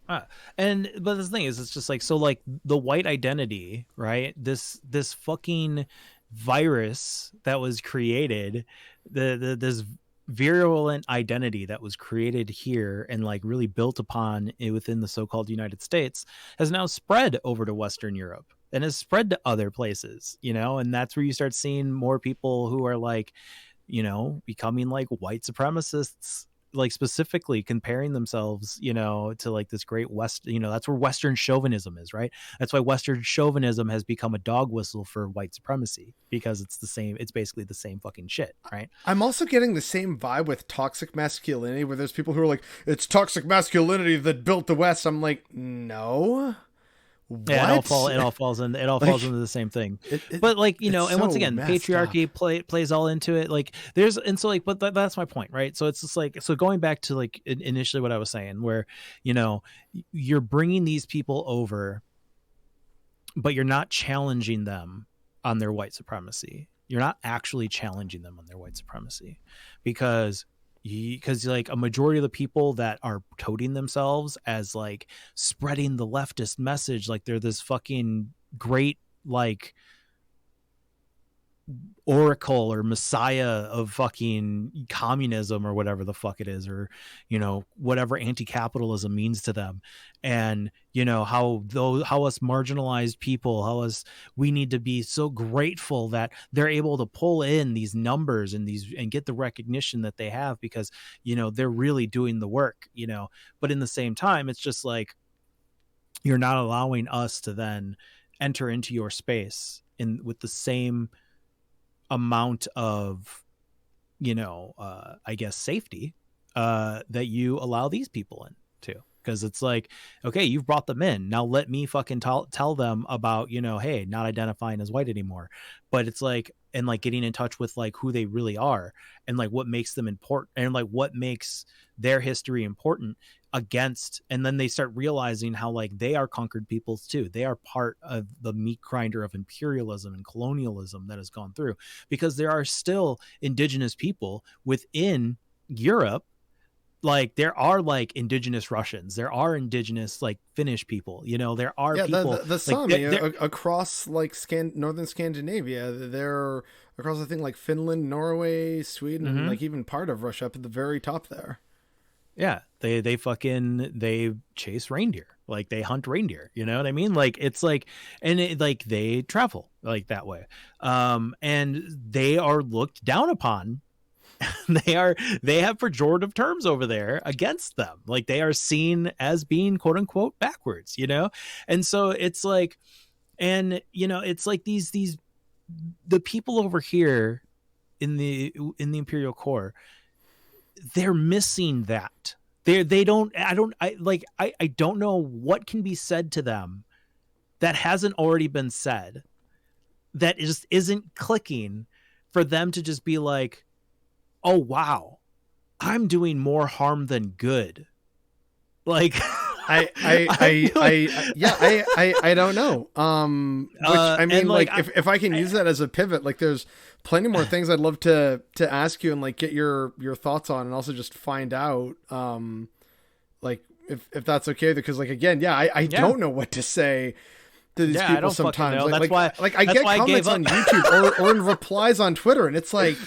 But the thing is, it's just like, so like the white identity, right? This fucking virus that was created, this virulent identity that was created here and like really built upon within the so-called United States has now spread over to Western Europe and has spread to other places, you know, and that's where you start seeing more people who are like, you know, becoming like white supremacists, like specifically comparing themselves, you know, to like this great West, you know, that's where Western chauvinism is, right? That's why Western chauvinism has become a dog whistle for white supremacy, because it's basically the same fucking shit, right? I'm also getting the same vibe with toxic masculinity, where there's people who are like, it's toxic masculinity that built the West. I'm like, no. What? Yeah, it all falls into the same thing. But like, you know, and once again, patriarchy plays all into it. Like but that's my point, right? So it's just like, so going back to like initially what I was saying, where, you know, you're bringing these people over, but you're not challenging them on their white supremacy. You're not actually challenging them on their white supremacy, because like a majority of the people that are toting themselves as like spreading the leftist message, like they're this fucking great like oracle or messiah of fucking communism or whatever the fuck it is, or, you know, whatever anti-capitalism means to them. And, you know, how us marginalized people, we need to be so grateful that they're able to pull in these numbers and get the recognition that they have, because, you know, they're really doing the work, you know. But in the same time, it's just like, you're not allowing us to then enter into your space with the same amount of, you know, I guess safety that you allow these people in too. Because it's like, okay, you've brought them in, now let me fucking tell them about, you know, hey, not identifying as white anymore. But it's like, and like getting in touch with like who they really are, and like what makes them important, and like what makes their history important against. And then they start realizing how like they are conquered peoples too. They are part of the meat grinder of imperialism and colonialism that has gone through, because there are still indigenous people within Europe. Like there are like indigenous Russians, there are indigenous like Finnish people, you know, there are people the Sami across like northern Scandinavia. They're across, I think, like Finland, Norway, Sweden, and like even part of Russia up at the very top there. Yeah, they chase reindeer, like they hunt reindeer, you know what I mean? Like it's like, and like they travel like that way, and they are looked down upon. They have pejorative terms over there against them. Like they are seen as being quote unquote backwards, you know? And so it's like, And it's like these the people over here in the Imperial Core, they're missing that. They don't, I don't know what can be said to them that hasn't already been said, that just isn't clicking for them to just be like, oh wow, I'm doing more harm than good. Like I don't know. Which I mean, like if I can use that as a pivot, like there's plenty more things I'd love to ask you and like get your thoughts on, and also just find out, like if that's okay, because like again, I don't know what to say to these people sometimes. Like I get comments on YouTube or in replies on Twitter, and it's like,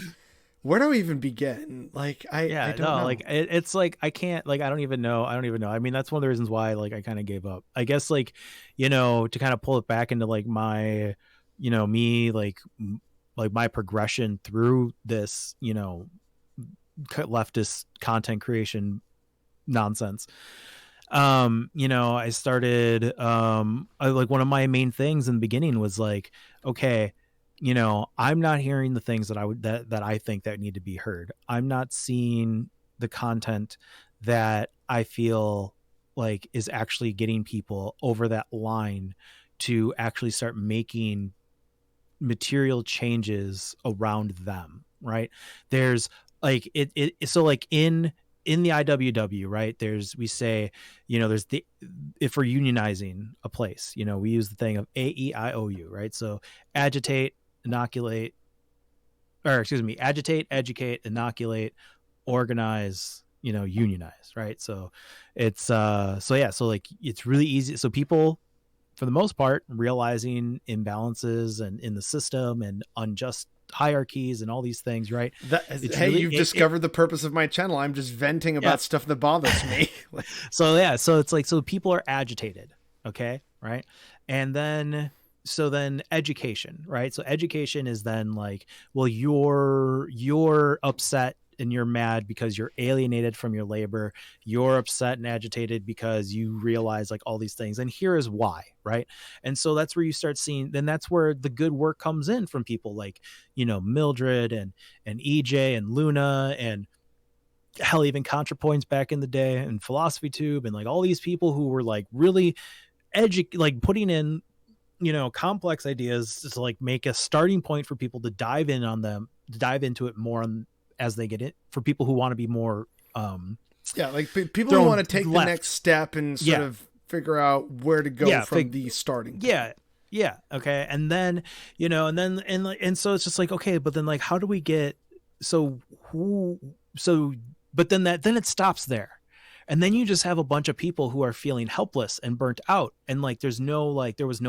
where do we even begin? Like, I don't know. Like it's like, I can't, like, I don't even know. I mean, that's one of the reasons why, like, I kind of gave up, I guess, like, to kind of pull it back into like my, me, like my progression through this, leftist content creation nonsense. I started, like one of my main things in the beginning was like, okay, I'm not hearing the things that I think that need to be heard. I'm not seeing the content that I feel like is actually getting people over that line to actually start making material changes around them. Right. There's like, so like in the IWW, right, we say, there's if we're unionizing a place, we use the thing of AEIOU, right? So agitate, inoculate, agitate, educate, inoculate, organize, unionize, right? So it's so like it's really easy. So people, for the most part, realizing imbalances and in the system and unjust hierarchies and all these things, right? You've discovered the purpose of my channel. I'm just venting about stuff that bothers me. So it's like, so people are agitated, okay, right? And then education, right? So education is then like, well, you're upset and you're mad because you're alienated from your labor. You're upset and agitated because you realize like all these things, and here is why, right? And so that's where you start seeing, then that's where the good work comes in from people like, Mildred and EJ and Luna, and hell, even ContraPoints back in the day, and PhilosophyTube, and like all these people who were like really like putting in, complex ideas to like make a starting point for people to dive into it more as they get it, for people who want to be more like people who want to take the next step and sort of figure out where to go from the starting point. Okay. And then and so it's just like, okay, but then like, how do we get, but then it stops there. And then you just have a bunch of people who are feeling helpless and burnt out, and like there was no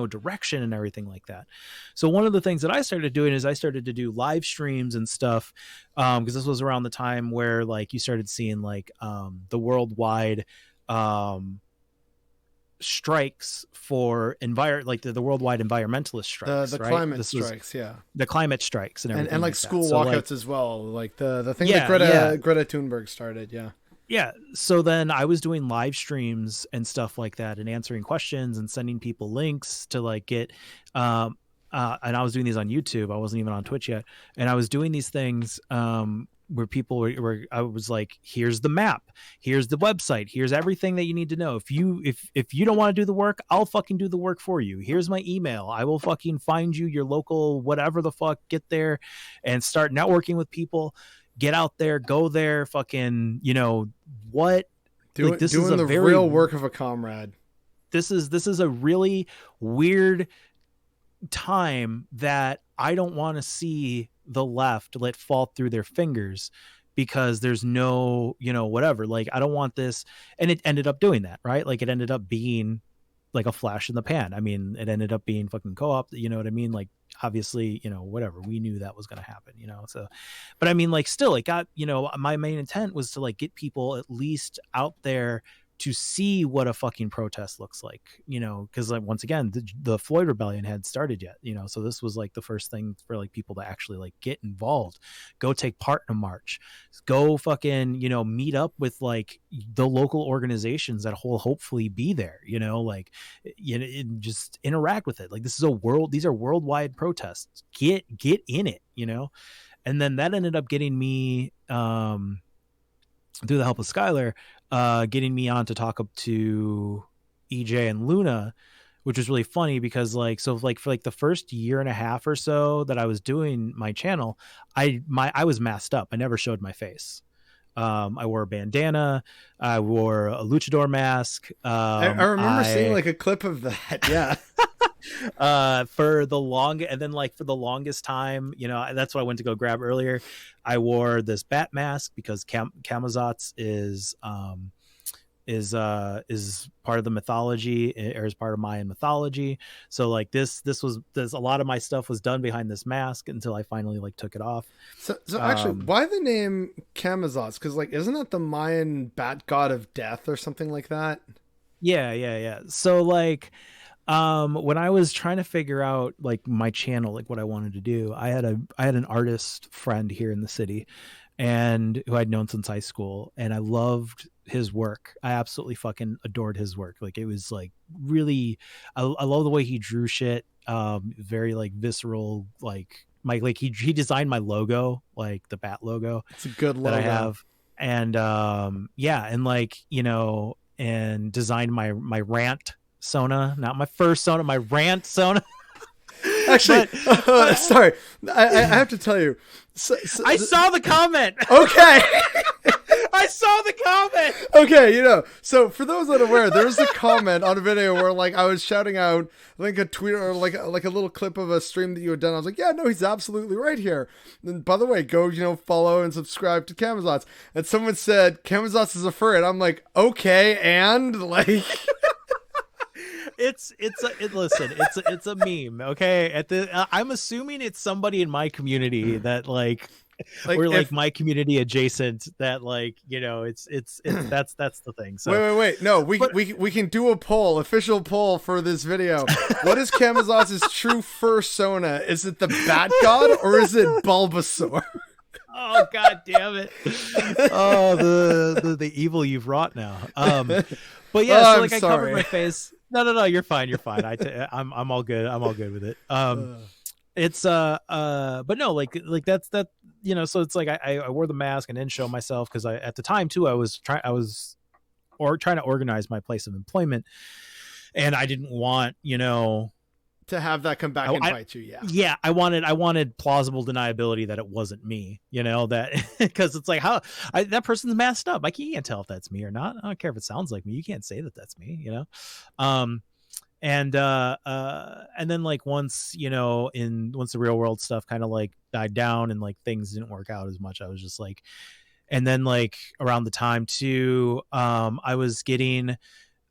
direction and everything like that. So one of the things that I started doing is I started to do live streams and stuff, because this was around the time where like you started seeing like the worldwide strikes for the worldwide environmentalist strikes, the right? climate strikes, the climate strikes and everything, and like school walkouts as well, like the thing that Greta Thunberg started. So then I was doing live streams and stuff like that, and answering questions and sending people links to like get and I was doing these on YouTube. I wasn't even on Twitch yet, and I was doing these things where people were I was like, here's the map, here's the website, here's everything that you need to know. If you don't want to do the work, I'll fucking do the work for you. Here's my email, I will fucking find you your local whatever the fuck, get there and start networking with people. Get out there, go there, fucking, what? Doing the real work of a comrade. This is a really weird time that I don't want to see the left let fall through their fingers, because there's no, whatever. Like, I don't want this. And it ended up doing that, right? Like, it ended up being like a flash in the pan. I mean, it ended up being fucking co-op, you know what I mean? Like, obviously, whatever, we knew that was going to happen, so, but I mean, like, still, it got, my main intent was to like get people at least out there to see what a fucking protest looks like, you know, because like once again the Floyd rebellion had started yet, you know, so this was like the first thing for like people to actually like get involved, go take part in a march, go fucking, you know, meet up with like the local organizations that will hopefully be there, you know, like, you know, just interact with it. Like this is these are worldwide protests. Get in it, you know. And then that ended up getting me through the help of Skylar, getting me on to talk up to EJ and Luna, which was really funny because like, so like for like the first year and a half or so that I was doing my channel, I was masked up. I never showed my face. I wore a bandana. I wore a luchador mask. I remember seeing like a clip of that. Yeah. For the longest time, you know, that's what I went to go grab earlier. I wore this bat mask because Camazotz is part of the mythology, or is part of Mayan mythology. So like this a lot of my stuff was done behind this mask until I finally like took it off. So actually, why the name Camazotz? Because like, isn't that the Mayan bat god of death or something like that? Yeah. So like, when I was trying to figure out like my channel, like what I wanted to do, I had an artist friend here in the city, and who I'd known since high school, and I loved his work. I absolutely fucking adored his work. Like it was like really, I love the way he drew shit. Very like visceral, like he designed my logo, like the bat logo. It's a good logo that I have. And yeah, and like, you know, and designed my rant Sona, not my first Sona, my rant Sona. Actually, sorry, I have to tell you. I saw the comment. Okay. I saw the comment. Okay, you know, so for those that are aware, there was a comment on a video where like I was shouting out like a tweet or like a little clip of a stream that you had done. I was like, yeah, no, he's absolutely right here. And by the way, go, you know, follow and subscribe to Camazotz. And someone said Camazotz is a fur, and I'm like, okay, and like. It's a meme, okay? I'm assuming it's somebody in my community that like or like my community adjacent, that like, you know, it's that's the thing. So wait, no, we can do a poll, official poll for this video. What is Camazotz's true fursona? Is it the bat god or is it Bulbasaur? Oh god damn it! Oh, the evil you've wrought now. But yeah, so like I covered my face. No, you're fine. I'm all good. I'm all good with it. It's but no, like that's that, you know. So it's like I wore the mask and didn't show myself because I, at the time too, I was trying to organize my place of employment, and I didn't want, you know, to have that come back and bite you. Yeah. I wanted plausible deniability that it wasn't me, you know, that because it's like, that person's masked up. Like, you can't tell if that's me or not. I don't care if it sounds like me. You can't say that that's me, you know? And then like once the real world stuff kind of like died down and like things didn't work out as much, I was just like, and then like around the time too, I was getting,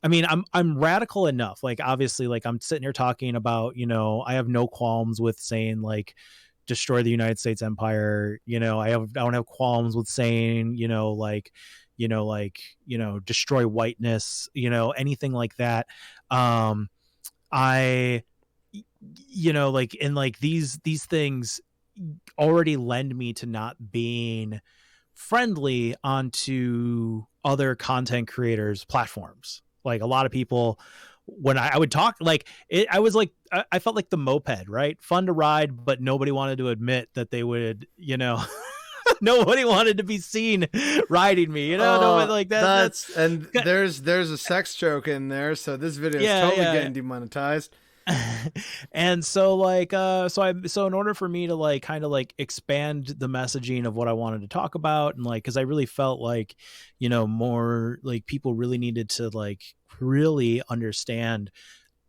I mean, I'm radical enough. Like, obviously, like I'm sitting here talking about, you know, I have no qualms with saying like destroy the United States empire. You know, I don't have qualms with saying, destroy whiteness, you know, anything like that. These things already lend me to not being friendly onto other content creators' platforms. Like, a lot of people, when I would talk, like I was like, I felt like the moped, right? Fun to ride, but nobody wanted to admit that they would, you know, nobody wanted to be seen riding me, you know. Nobody, like there's a sex joke in there, so this video is totally getting demonetized. And so like so in order for me to like kind of like expand the messaging of what I wanted to talk about, and like, because I really felt like, you know, more like people really needed to like really understand,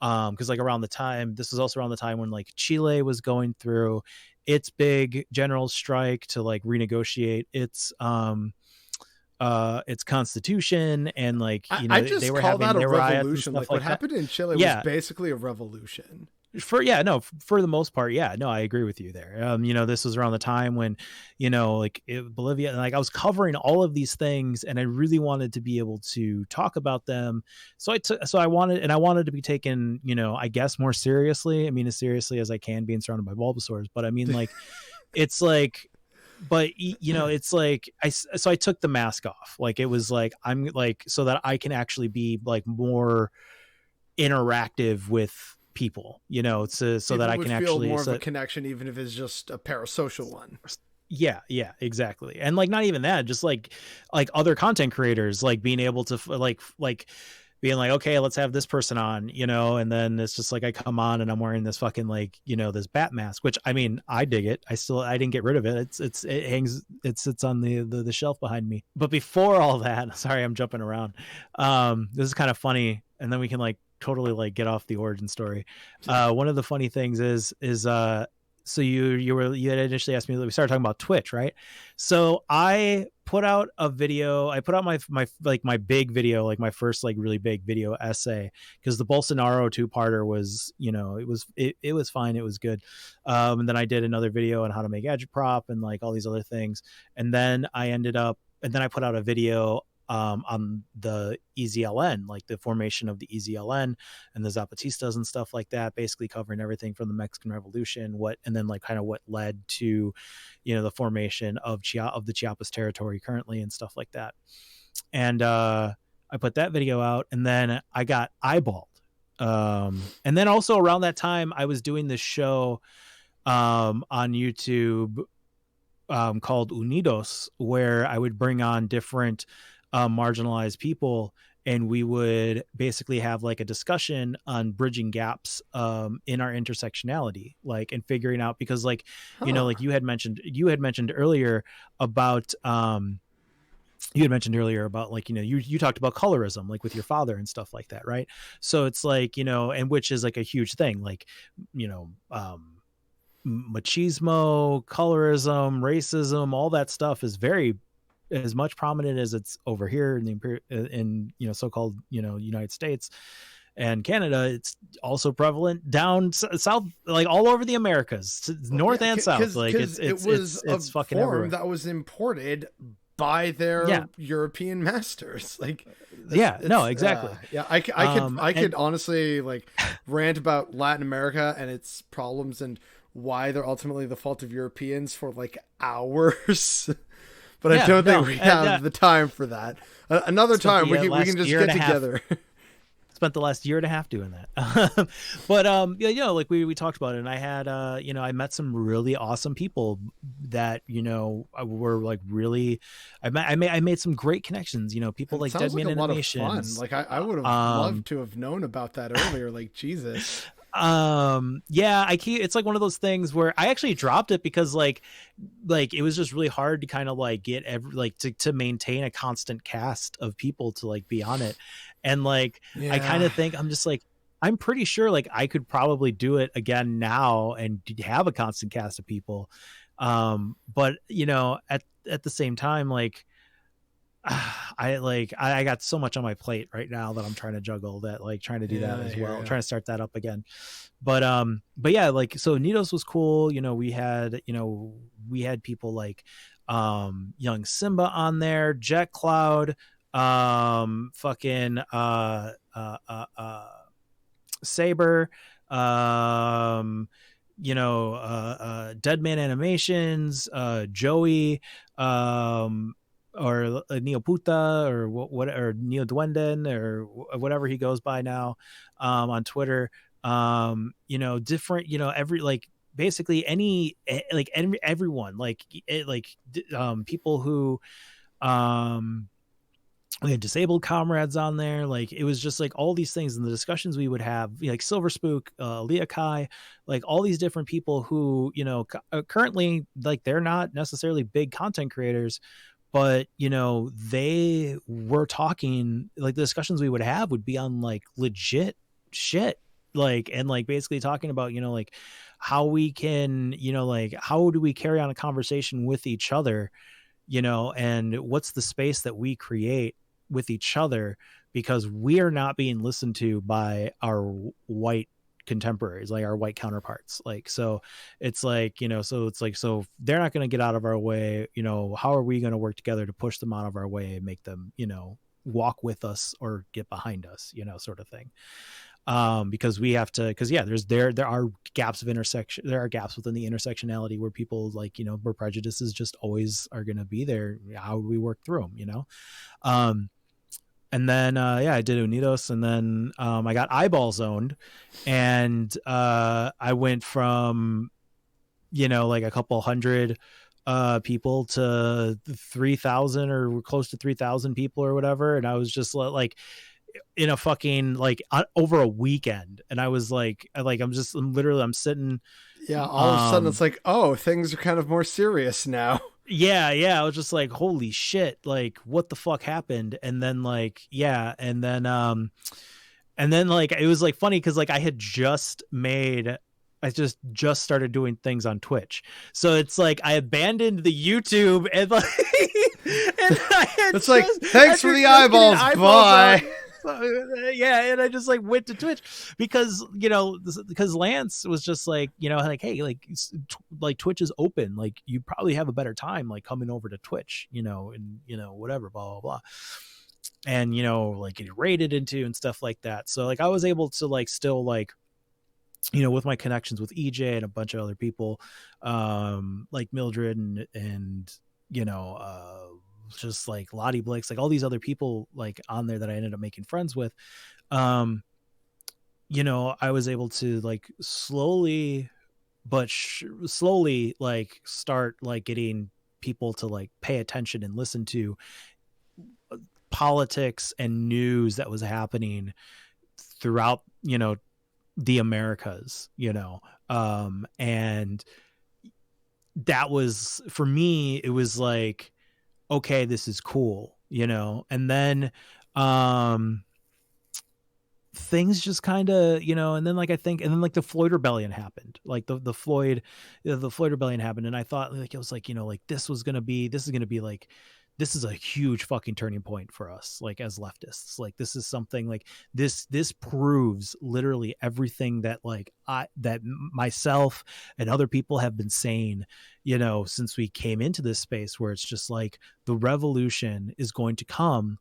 because like around the time, this is also around the time when like Chile was going through its big general strike to like renegotiate its constitution, and like, you know, I just they were call having that a their riots and revolution. stuff Like what that happened in Chile was basically a revolution. for the most part, yeah, no, I agree with you there. This was around the time when, Bolivia, and like I was covering all of these things, and I really wanted to be able to talk about them. So I wanted to be taken, I guess more seriously. I mean, as seriously as I can, being surrounded by Bulbasaurs. But I mean, like, it's like, but it's like so I took the mask off. Like, it was like, I'm like, so that I can actually be like more interactive with people, so People that I would can feel actually more of a connection, even if it's just a parasocial one. yeah, exactly. And like, not even that, just like other content creators, like being able to like being like, okay, let's have this person on, and then it's just like I come on and I'm wearing this fucking like, this bat mask, which I mean, I dig it. I didn't get rid of it. It hangs, it sits on the shelf behind me. But before all that, sorry, I'm jumping around. This is kind of funny, and then we can like totally like get off the origin story. One of the funny things is so you had initially asked me, we started talking about Twitch, right? So I put out a video. I put out my big video, like my first like really big video essay, because the Bolsonaro 2-parter was, it was fine, it was good. And then I did another video on how to make agitprop and like all these other things. And then I put out a video on the EZLN, like the formation of the EZLN and the Zapatistas and stuff like that, basically covering everything from the Mexican Revolution, and then like kind of what led to, the formation of the Chiapas territory currently and stuff like that. And I put that video out, and then I got eyeballed. And then also around that time, I was doing this show on YouTube called Unidos, where I would bring on different marginalized people, and we would basically have like a discussion on bridging gaps in our intersectionality, like, and figuring out, because like, like you had mentioned earlier about like, you talked about colorism, like with your father and stuff like that, right? So it's like, and which is like a huge thing, like, machismo, colorism, racism, all that stuff is very as much prominent as it's over here in the so-called United States and Canada. It's also prevalent down south, like all over the Americas, north and south. Like it's fucking everywhere. That was imported by their European masters. Like, exactly. I could honestly like rant about Latin America and its problems and why they're ultimately the fault of Europeans for like hours. But I don't think we have the time for that. Another time we can just get together. Spent the last year and a half doing that. But like we talked about it, and I had I met some really awesome people that were like really, I made some great connections. People like Deadman Animations. Like I would have loved to have known about that earlier. Like, Jesus. It's like one of those things where I actually dropped it because like it was just really hard to kind of like get to maintain a constant cast of people to like be on it. And like, I kind of think I'm just like, I'm pretty sure like I could probably do it again now and have a constant cast of people. But at the same time, like, I got so much on my plate right now that I'm trying to juggle that, like trying to do that as well, trying to start that up again. But yeah, like, so Nidos was cool. We had people like young Simba on there, Jet Cloud, fucking Saber, Deadman Animations, Joey, or Neo Puta, or what, or Neo Duenden, or whatever he goes by now on Twitter. Different, every, like, basically any, like, everyone, like, people who we had disabled comrades on there. Like, it was just like all these things, and the discussions we would have, like Silver Spook, Leah Kai, like all these different people who currently, like, they're not necessarily big content creators, but they were talking, like, the discussions we would have would be on like legit shit, like, and like basically talking about like how we can like how do we carry on a conversation with each other, and what's the space that we create with each other, because we are not being listened to by our white contemporaries, like our white counterparts. Like, so it's like, so it's like, so they're not going to get out of our way. How are we going to work together to push them out of our way and make them, walk with us or get behind us, sort of thing. Because we have to, because there are gaps of intersection. There are gaps within the intersectionality where people like, where prejudices just always are going to be there. How do we work through them, and then, I did Unidos, and then, I got eyeball zoned, and, I went from, like a couple hundred, people to 3,000 or close to 3,000 people or whatever. And I was just like, in a fucking like over a weekend, and I was like I'm sitting, all of a sudden it's like, oh, things are kind of more serious now. I was just like, holy shit, like what the fuck happened? And then like and then like it was like funny because like I just started doing things on Twitch, so it's like I abandoned the YouTube and like it's like, thanks for the eyeballs, bye. And I just like went to Twitch because Lance was just like, like, hey, like Twitch is open, like you probably have a better time like coming over to Twitch, and whatever, blah blah blah, and like getting raided into and stuff like that. So like I was able to like still like, with my connections with EJ and a bunch of other people, like Mildred and just like Lottie Blakes, like all these other people like on there that I ended up making friends with. I was able to like slowly like start like getting people to like pay attention and listen to politics and news that was happening throughout, the Americas, and that was, for me, it was like, okay, this is cool, and then things just kind of, and then like like the Floyd rebellion happened, like the Floyd rebellion happened, and I thought like it was like, like this is gonna be like, this is a huge fucking turning point for us, like as leftists. Like this is something like this proves literally everything that like that myself and other people have been saying, since we came into this space, where it's just like the revolution is going to come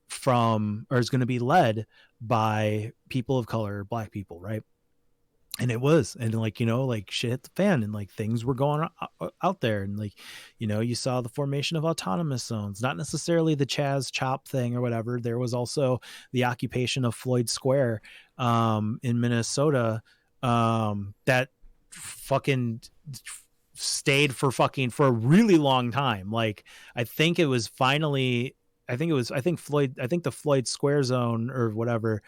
from, or is going to be led by people of color, Black people, right? And it was, and like, like shit hit the fan, and like things were going out there, and like, you saw the formation of autonomous zones, not necessarily the Chaz Chop thing or whatever. There was also the occupation of Floyd Square in Minnesota that fucking stayed for a really long time. Like I think the Floyd Square zone or whatever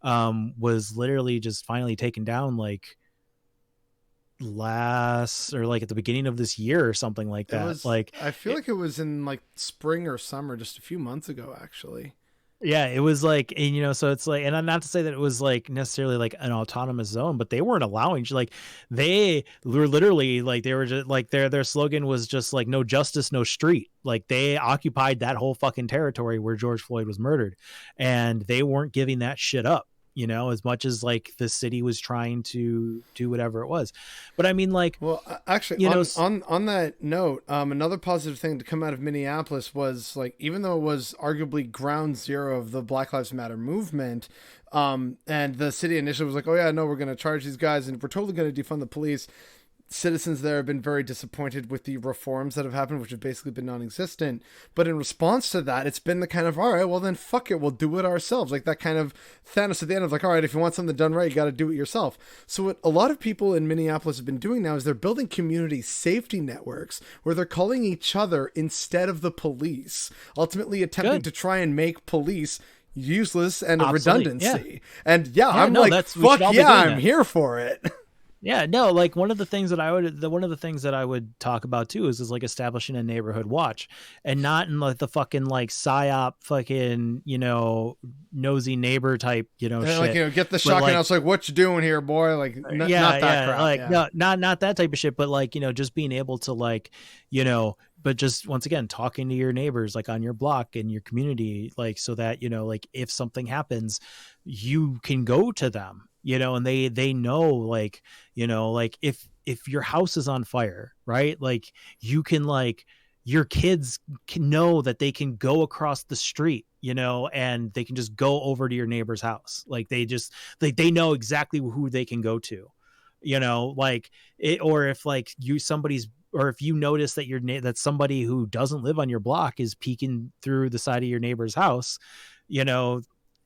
was literally just finally taken down like last, or like at the beginning of this year or something like that. I feel like it was in like spring or summer, just a few months ago, actually. Yeah, it was like, and so it's like, and I'm not to say that it was like necessarily like an autonomous zone, but they weren't allowing, like they were literally like, they were just like, their slogan was just like, no justice, no street. Like they occupied that whole fucking territory where George Floyd was murdered, and they weren't giving that shit up, as much as like the city was trying to do whatever it was. But I mean, like, well, actually, on that note, another positive thing to come out of Minneapolis was like, even though it was arguably ground zero of the Black Lives Matter movement, and the city initially was like, oh yeah, no, we're going to charge these guys and we're totally going to defund the police. Citizens there have been very disappointed with the reforms that have happened, which have basically been non-existent. But in response to that, it's been the kind of, all right, well then fuck it, we'll do it ourselves. Like that kind of Thanos at the end of like, all right, if you want something done right, you got to do it yourself. So what a lot of people in Minneapolis have been doing now is they're building community safety networks where they're calling each other instead of the police, ultimately attempting to try and make police useless and a redundancy. Yeah. And I'm like, fuck yeah, I'm here for it. Yeah, no, like one of the things that I would talk about too is like establishing a neighborhood watch, and not in like the fucking like psyop fucking, nosy neighbor type, shit. Like, get the shotgun. I was like, what you doing here, boy? Like, not that crap. Like, no, not that type of shit, but like, just being able to like, but just once again, talking to your neighbors, like on your block and your community, like, so that, like if something happens, you can go to them, and they know, like, like if your house is on fire, right, like you can, like, your kids can know that they can go across the street, and they can just go over to your neighbor's house. Like they just, like, they know exactly who they can go to, like it. Or if like or if you notice that that somebody who doesn't live on your block is peeking through the side of your neighbor's house, you know,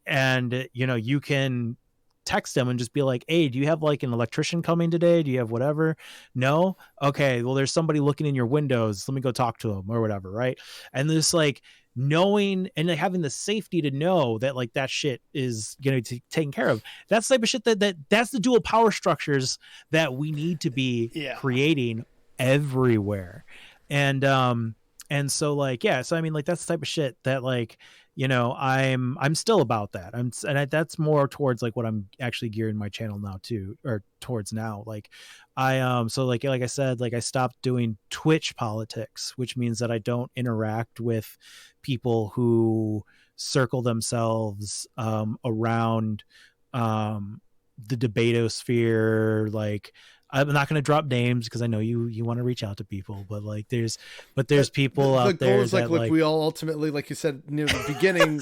and you can text them and just be like, hey, do you have like an electrician coming today? Do you have whatever? No? Okay, well, there's somebody looking in your windows. Let me go talk to them or whatever, right? And this, like, knowing and having the safety to know that, like, that shit is going to be taken care of. That's the type of shit that's the dual power structures that we need to be creating everywhere. And so, like, yeah, so I mean, like, that's the type of shit that, like, I'm still about that. That's more towards like what I'm actually gearing my channel now to, or towards now. Like so like I said, like I stopped doing Twitch politics, which means that I don't interact with people who circle themselves around the debatosphere. Like, I'm not going to drop names because I know you want to reach out to people, but like there's people out there. The goal is like, look, we all ultimately, like you said near the beginning,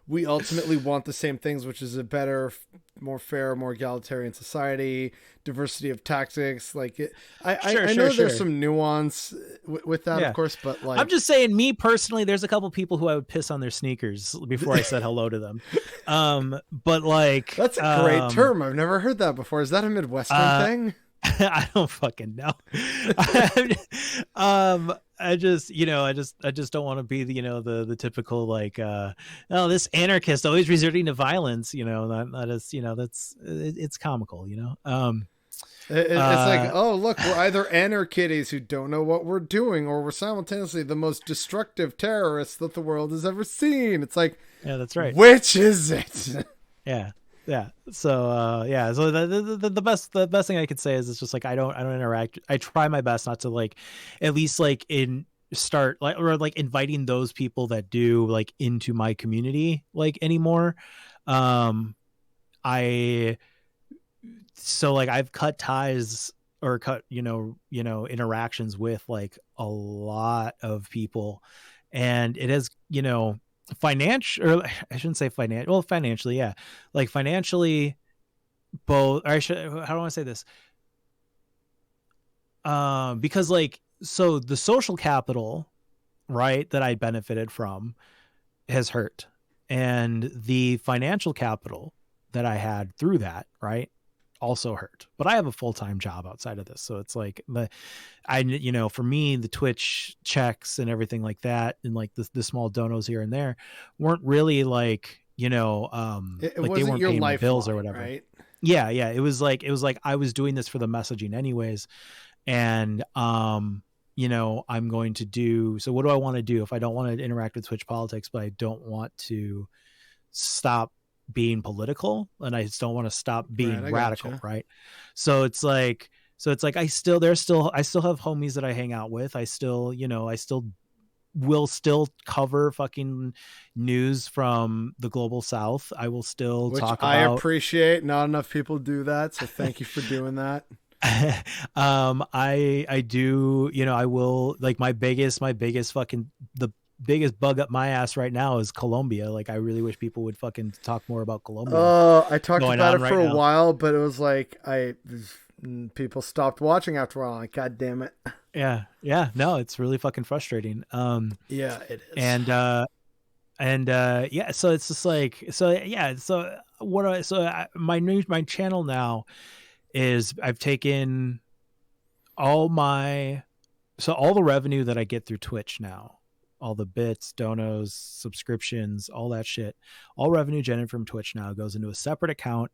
we ultimately want the same things, which is a better, more fair, more egalitarian society, diversity of tactics. Like I know there's some nuance with that, of course, but like, I'm just saying, me personally, there's a couple people who I would piss on their sneakers before I said hello to them. But like, that's a great term. I've never heard that before. Is that a Midwestern thing? I don't fucking know. I just don't want to be the typical, like, this anarchist always resorting to violence, that is, it's comical, it's like, oh, look, we're either anarchists who don't know what we're doing, or we're simultaneously the most destructive terrorists that the world has ever seen. It's like, yeah, that's right. Which is it? Yeah. So so the best thing I could say is it's just like I don't interact. I try my best not to, like, at least like start like, or like inviting those people that do, like, into my community, like, anymore. So like I've cut ties or cut interactions with like a lot of people, and it has financial, or I shouldn't say financial, well, financially, yeah, like financially, both, or how do I say this? Because like, so the social capital, right, that I benefited from has hurt, and the financial capital that I had through that, right, also hurt. But I have a full-time job outside of this, so it's like for me, the Twitch checks and everything like that, and like the small donos here and there weren't really like it like they weren't paying my bills or whatever, right? Yeah, it was like I was doing this for the messaging anyways, and I'm going to do, so what do I want to do if I don't want to interact with Twitch politics, but I don't want to stop being political, and I just don't want to stop being radical, right? So it's like I still have homies that I hang out with. I still will still cover fucking news from the global South. I will still talk about. I appreciate. Not enough people do that, so thank you for doing that. I do, I will, like, my biggest fucking, the biggest bug up my ass right now is Colombia. Like, I really wish people would fucking talk more about Colombia. I talked about it for a while, but it was like people stopped watching after a while. Like, God damn it. Yeah. No, it's really fucking frustrating. Yeah, it is. And yeah, so it's just like, my channel now is I've taken all the revenue that I get through Twitch now, all the bits, donos, subscriptions, all that shit, all revenue generated from Twitch now goes into a separate account.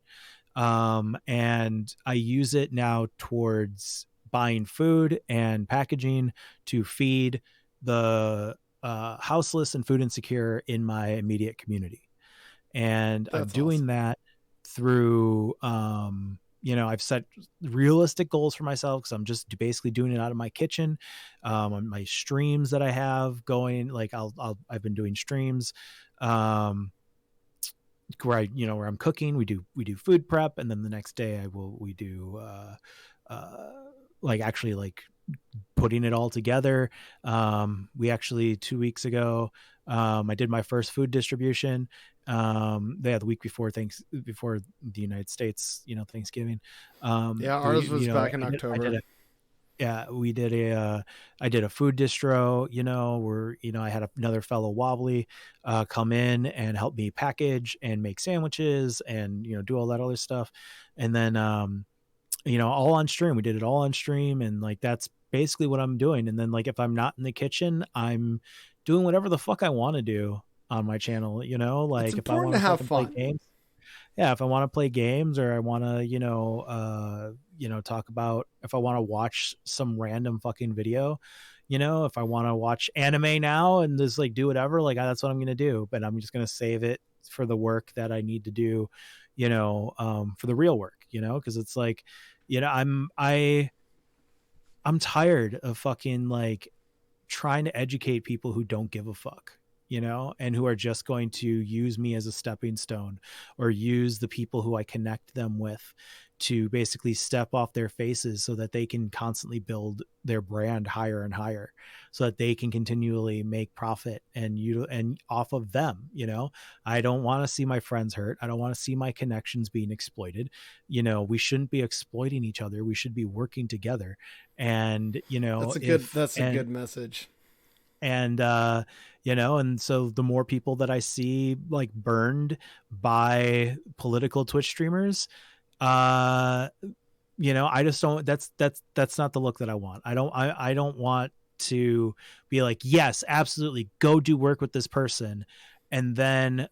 And I use it now towards buying food and packaging to feed the houseless and food insecure in my immediate community. And I'm doing that through, I've set realistic goals for myself, because I'm just basically doing it out of my kitchen. On my streams that I have going, like I've been doing streams, where I'm cooking, we do food prep, and then the next day we do like actually like putting it all together. We actually 2 weeks ago, I did my first food distribution. The week before before the United States, Thanksgiving. Yeah, ours was back in I did October. yeah, we did I did a food distro, where, I had another fellow wobbly, come in and help me package and make sandwiches and, do all that other stuff. And then, all on stream, we did it all on stream. And like, that's basically what I'm doing. And then like, if I'm not in the kitchen, I'm doing whatever the fuck I want to do on my channel, It's like if I important want to to have fucking play fun. games. Yeah, if I want to play games, or I want to, talk about, if I want to watch some random fucking video, if I want to watch anime now and just like do whatever, like that's what I'm gonna do. But I'm just gonna save it for the work that I need to do, for the real work, because it's like, I'm tired of fucking like trying to educate people who don't give a fuck, and who are just going to use me as a stepping stone, or use the people who I connect them with to basically step off their faces so that they can constantly build their brand higher and higher, so that they can continually make profit and off of them. I don't want to see my friends hurt. I don't want to see my connections being exploited. We shouldn't be exploiting each other. We should be working together. And That's a good message. And and so the more people that I see like burned by political Twitch streamers, I just don't, that's not the look that I want. I don't want to be like, yes, absolutely, go do work with this person, and then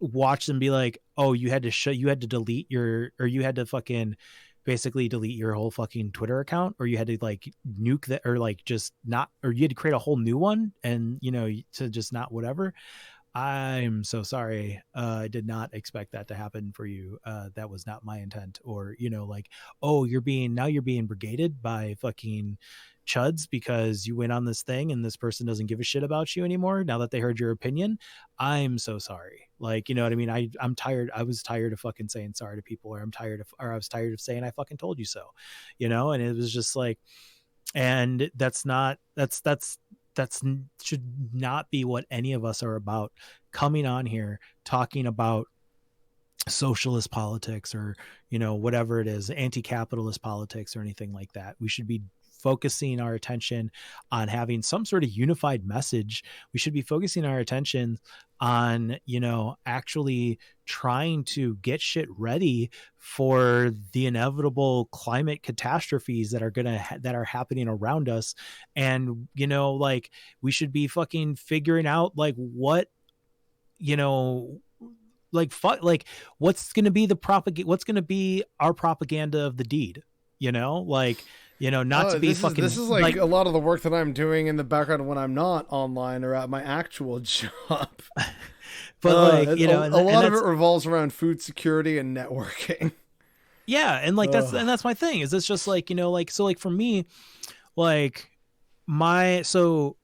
watch them be like, oh, you had to delete your, or you had to fucking basically delete your whole fucking Twitter account, or you had to like nuke that, or like just not, or you had to create a whole new one, and to just not whatever. I'm so sorry. I did not expect that to happen for you. That was not my intent. Or, like, oh, you're being brigaded by fucking chuds because you went on this thing and this person doesn't give a shit about you anymore now that they heard your opinion. I'm so sorry. Like, you know what I mean? I'm tired. I was tired of fucking saying sorry to people, or I was tired of saying I fucking told you so, and it was just like, and that's should not be what any of us are about, coming on here talking about socialist politics, or whatever it is, anti-capitalist politics, or anything like that. We should be focusing our attention on having some sort of unified message. We should be focusing our attention on actually trying to get shit ready for the inevitable climate catastrophes that are happening around us. And like, we should be fucking figuring out like what like what's going to be what's going to be our propaganda of the deed, like, not to be fucking, this is like a lot of the work that I'm doing in the background when I'm not online or at my actual job. But a lot of it revolves around food security and networking. Yeah, and like that's my thing, is it's just like, like, so like for me, like so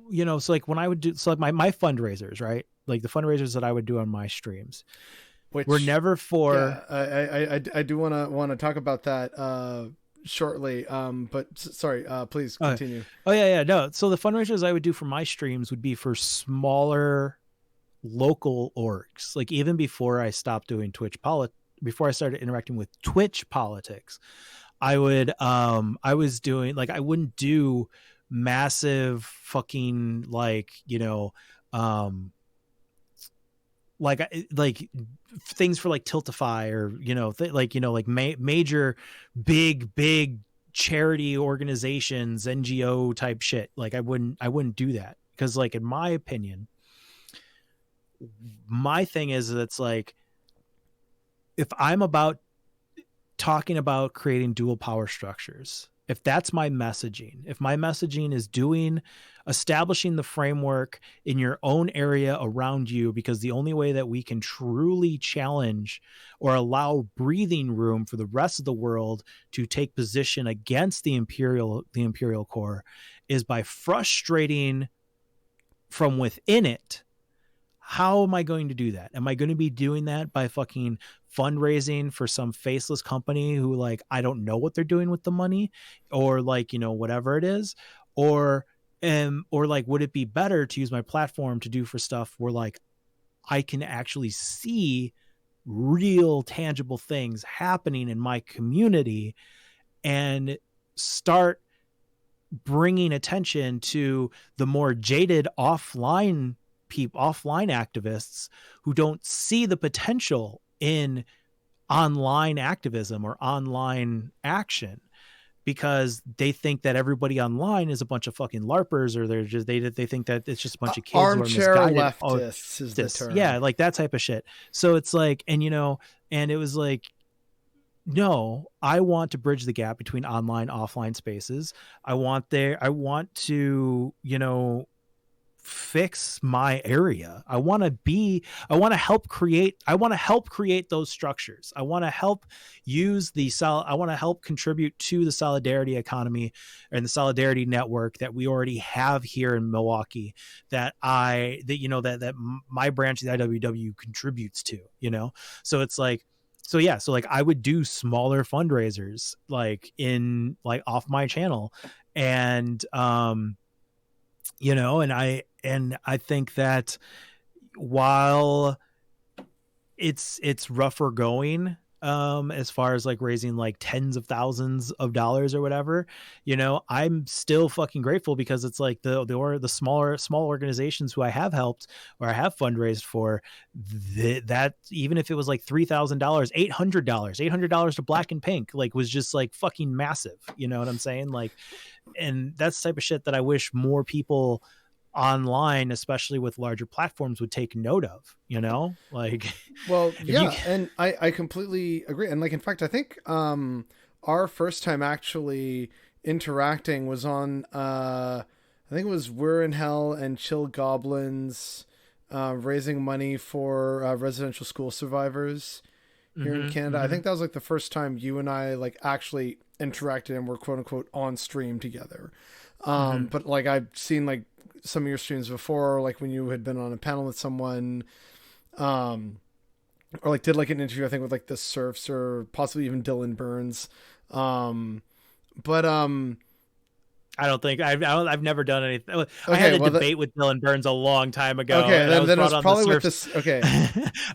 like when I would do, so like my fundraisers, right? Like the fundraisers that I would do on my streams, which were never for. Yeah, I do want to talk about that shortly. But sorry, please continue. No. So the fundraisers I would do for my streams would be for smaller local orgs. Like even before I stopped doing before I started interacting with Twitch politics, I was doing, like, I wouldn't do massive fucking like, like things for like Tiltify, or major big charity organizations, NGO type shit. Like I wouldn't do that, because like, in my opinion, my thing is, it's like, if I'm about talking about creating dual power structures, if that's my messaging, if my messaging is establishing the framework in your own area around you, because the only way that we can truly challenge or allow breathing room for the rest of the world to take position against the imperial core is by frustrating from within it how am I going to do that? Am I going to be doing that by fucking fundraising for some faceless company who, like, I don't know what they're doing with the money, or like, you know, whatever it is, or or like, would it be better to use my platform to do for stuff where like I can actually see real tangible things happening in my community and start bringing attention to the more jaded offline activists who don't see the potential in online activism or online action, because they think that everybody online is a bunch of fucking larpers, or they're just they think that it's just a bunch of kids who are armchair misguided. leftists is the term. Yeah, like that type of shit. So it's like, and you know, and it was like, no, I want to bridge the gap between online offline spaces. I want to, you know, fix my area. I want to help create those structures. I want to help contribute to the solidarity economy and the solidarity network that we already have here in Milwaukee, that my branch of the IWW contributes to, you know? So it's like, so yeah, so like I would do smaller fundraisers like in like off my channel, and you know, and I think that while it's rougher going as far as like raising like tens of thousands of dollars or whatever, you know, I'm still fucking grateful, because it's like the small organizations who I have helped or I have fundraised for, that even if it was like $3,000, $800 to Black and Pink, like was just like fucking massive, you know what I'm saying? Like, and that's the type of shit that I wish more people online, especially with larger platforms, would take note of, you know? Like, well, yeah, and I completely agree. And like, in fact, I think our first time actually interacting was on I think it was We're in Hell and Chill Goblins raising money for residential school survivors here in Canada. I think that was like the first time you and I like actually interacted and were quote unquote on stream together. But like I've seen like some of your streams before, like when you had been on a panel with someone, or like did like an interview, I think with like the Surfs or possibly even Dylan Burns. But I don't think I've never done anything. Okay, I had a debate with Dylan Burns a long time ago. Okay, then it's probably with this. Okay,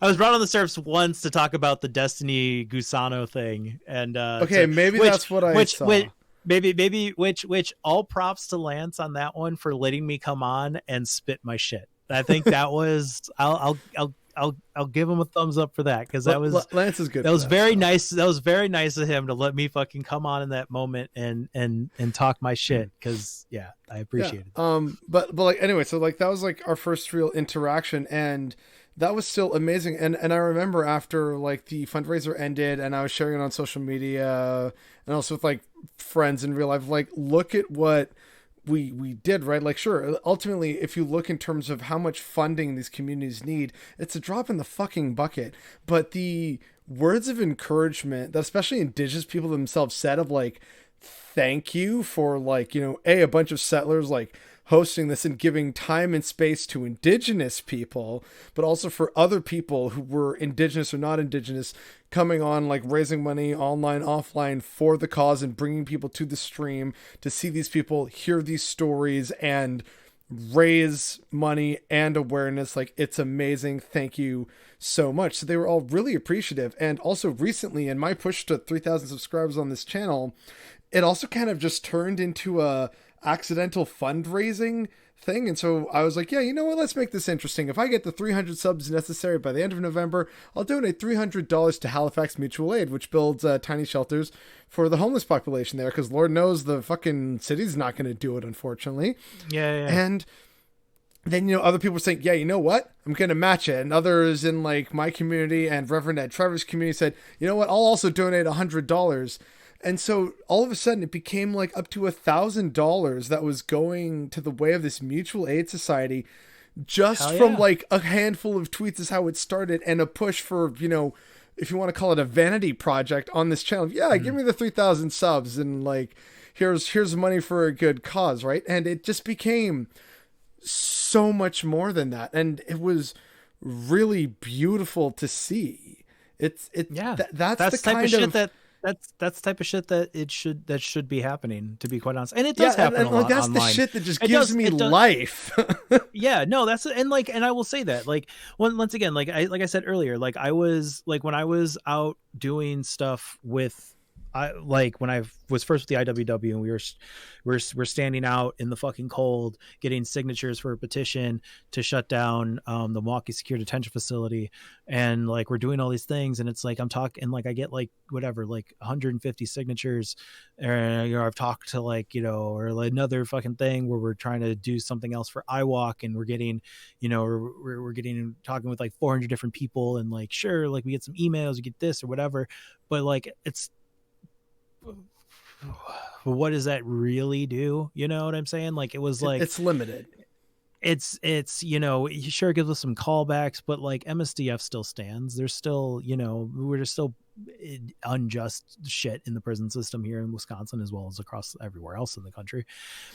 I was brought on the Surfs once to talk about the Destiny Gusano thing, and okay, so, maybe that's what I saw. Maybe which all props to Lance on that one for letting me come on and spit my shit. I think that was I'll give him a thumbs up for that, because that was Lance is good. That was very nice. That was very nice of him to let me fucking come on in that moment and talk my shit, because yeah, I appreciate it. But like anyway, so like that was like our first real interaction, and that was still amazing. And I remember after like the fundraiser ended and I was sharing it on social media and also with like friends in real life, like, look at what we did, right? Like, sure, ultimately, if you look in terms of how much funding these communities need, it's a drop in the fucking bucket. But the words of encouragement that especially Indigenous people themselves said of like, thank you for like, you know, a bunch of settlers like hosting this and giving time and space to Indigenous people, but also for other people who were Indigenous or not Indigenous coming on, like raising money online, offline for the cause and bringing people to the stream to see these people, hear these stories and raise money and awareness. Like, it's amazing. Thank you so much. So they were all really appreciative. And also recently in my push to 3,000 subscribers on this channel, it also kind of just turned into a accidental fundraising thing. And so I was like, yeah, you know what, let's make this interesting. If I get the 300 subs necessary by the end of November, I'll donate $300 to Halifax Mutual Aid, which builds tiny shelters for the homeless population there, because Lord knows the fucking city's not going to do it, unfortunately. Yeah. And then, you know, other people were saying, yeah, you know what, I'm going to match it. And others in like my community and Reverend Ed Trevor's community said, you know what, I'll also donate $100. And so all of a sudden it became like up to $1,000 that was going to the way of this mutual aid society, just from like a handful of tweets is how it started, and a push for, you know, if you want to call it a vanity project on this channel. Yeah, give me the 3,000 subs and like, here's money for a good cause. Right. And it just became so much more than that. And it was really beautiful to see. Yeah, That's the that's the type of kind shit of that that's the type of shit that should be happening, to be quite honest. And it yeah, does happen a and like lot that's the online. shit that just It gives does, me it does. life. Yeah, no, that's, and I will say that, like, once again, like I said earlier, like I was like, when I was out doing stuff with, I like when I was first with the IWW, and we're standing out in the fucking cold getting signatures for a petition to shut down the Milwaukee Secure Detention Facility, and like we're doing all these things, and it's like I'm talking, and like I get like whatever, like 150 signatures, and I've talked to, like, or like another fucking thing where we're trying to do something else for iWalk, and we're getting, we're getting talking with like 400 different people, and like sure, like we get some emails, we get this or whatever, but like it's, what does that really do? You know what I'm saying? Like it was like, It's limited. it's sure, it gives us some callbacks, but like MSDF still stands. There's still, we're just still unjust shit in the prison system here in Wisconsin, as well as across everywhere else in the country.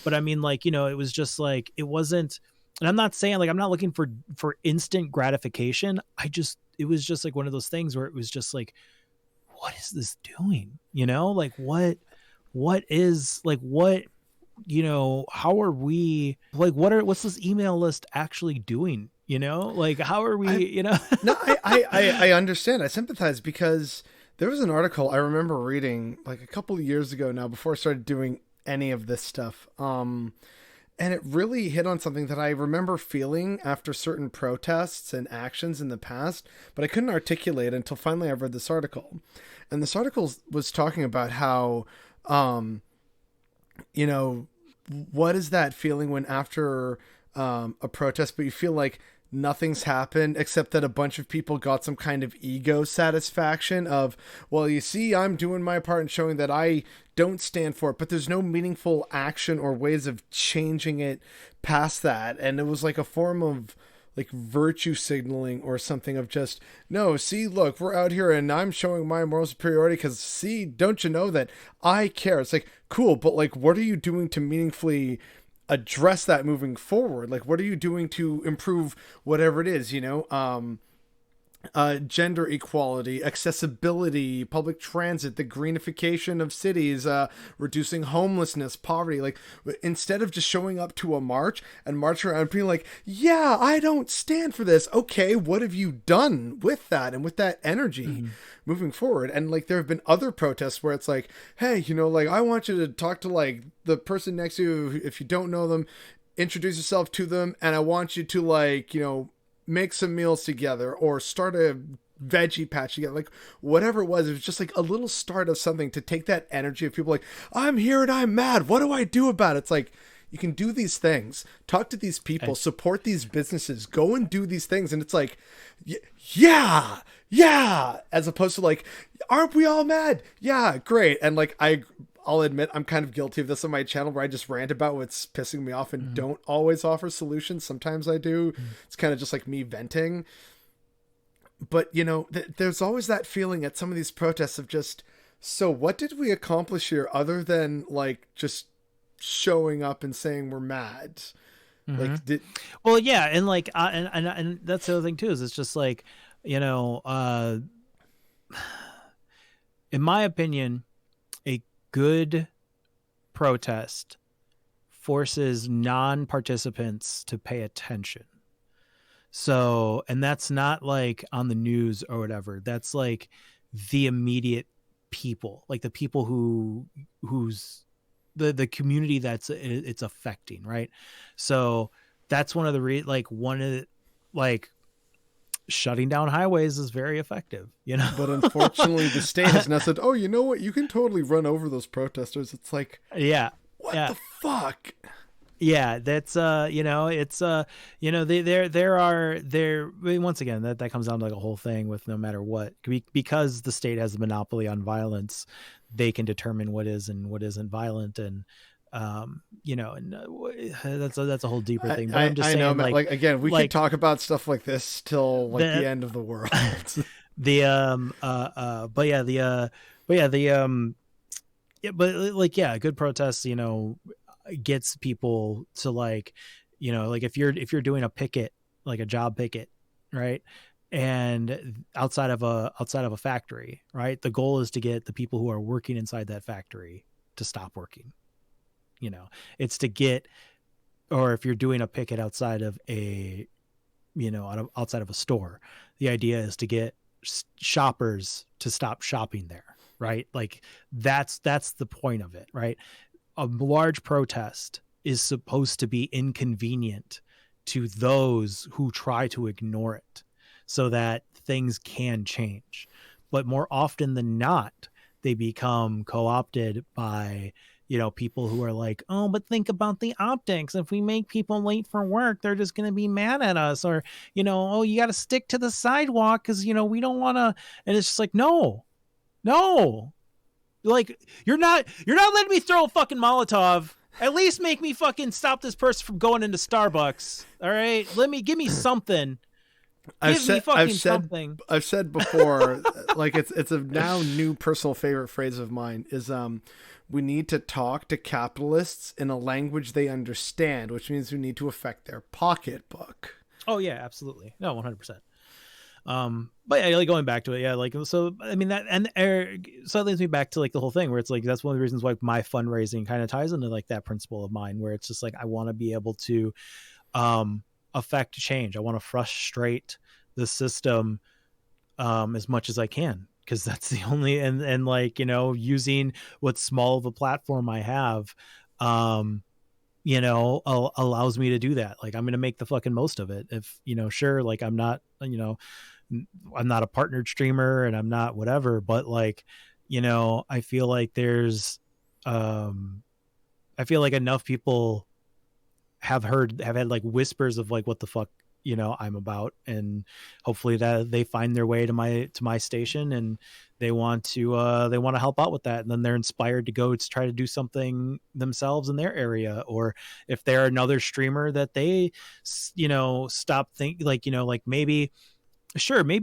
But I mean, like, it was just like, it wasn't, and I'm not saying like I'm not looking for instant gratification. It was just like one of those things where it was just like, what is this doing? Like what is, like, what, how are we, like, what's this email list actually doing? Like, how are we, No, I understand. I sympathize, because there was an article I remember reading like a couple of years ago now, before I started doing any of this stuff. And it really hit on something that I remember feeling after certain protests and actions in the past, but I couldn't articulate until finally I read this article. And this article was talking about how, what is that feeling when after a protest, but you feel like nothing's happened except that a bunch of people got some kind of ego satisfaction of, well, you see, I'm doing my part and showing that I don't stand for it, but there's no meaningful action or ways of changing it past that. And it was like a form of like virtue signaling or something of just, no, see, look, we're out here and I'm showing my moral superiority because, see, don't you know that I care? It's like, cool, but like, what are you doing to meaningfully address that moving forward? Like, what are you doing to improve whatever it is, gender equality, accessibility, public transit, the greenification of cities, reducing homelessness, poverty. Like, instead of just showing up to a march and marching around being like, yeah, I don't stand for this. Okay, what have you done with that and with that energy moving forward? And like, there have been other protests where it's like, hey, like, I want you to talk to like the person next to you. If you don't know them, introduce yourself to them. And I want you to like, make some meals together or start a veggie patch together, like whatever it was just like a little start of something to take that energy of people like, I'm here and I'm mad, what do I do about it? It's like, you can do these things, talk to these people, support these businesses, go and do these things. And it's like, yeah, as opposed to like, aren't we all mad? Yeah, great. And like, I'll admit I'm kind of guilty of this on my channel, where I just rant about what's pissing me off and don't always offer solutions. Sometimes I do. It's kind of just like me venting. But, there's always that feeling at some of these protests of just, so what did we accomplish here other than like just showing up and saying we're mad? Like, well, yeah. And like, and that's the other thing too, is it's just like, in my opinion, good protest forces non-participants to pay attention. So, and that's not like on the news or whatever. That's like the immediate people, like the people who's the community that's it's affecting, right? So that's one of the shutting down highways is very effective, But unfortunately, the state has now said, oh, you know what? You can totally run over those protesters. It's like, yeah, what the fuck? Yeah, that's it's once again, that comes down to like a whole thing with, no matter what, because the state has a monopoly on violence, they can determine what is and what isn't violent. And that's a whole deeper thing. But I'm just saying, know, like again, we could talk about stuff like this till like the end of the world. Good protests, gets people to like, like if you're doing a picket, like a job picket, right? And outside of a factory, right? The goal is to get the people who are working inside that factory to stop working. You know, it's to get, or if you're doing a picket outside of a, you know, outside of a store, the idea is to get shoppers to stop shopping there, right? Like that's the point of it, right? A large protest is supposed to be inconvenient to those who try to ignore it so that things can change. But more often than not, they become co-opted by, you know, people who are like, oh, but think about the optics. If we make people late for work, they're just going to be mad at us. Or, you know, oh, you got to stick to the sidewalk because, you know, we don't want to. And it's just like, no. Like, you're not letting me throw a fucking Molotov. At least make me fucking stop this person from going into Starbucks. All right? Give me something. I've said before, like it's a now new personal favorite phrase of mine is we need to talk to capitalists in a language they understand, which means we need to affect their pocketbook. Oh yeah, absolutely. No, 100%. But yeah, like going back to it, yeah, like, so I mean that, and so that leads me back to like the whole thing where it's like that's one of the reasons why my fundraising kind of ties into like that principle of mine, where it's just like I want to be able to affect change. I want to frustrate the system as much as I can, because that's the only, and like, you know, using what small of a platform I have, you know, allows me to do that. Like I'm going to make the fucking most of it. If, you know, sure, like I'm not, you know, I'm not a partnered streamer and I'm not whatever, but like, you know, I feel like there's I feel like enough people have had like whispers of like what the fuck, you know, I'm about, and hopefully that they find their way to my station and they want to help out with that, and then they're inspired to go to try to do something themselves in their area. Or if they're another streamer that they, you know, like, you know, like maybe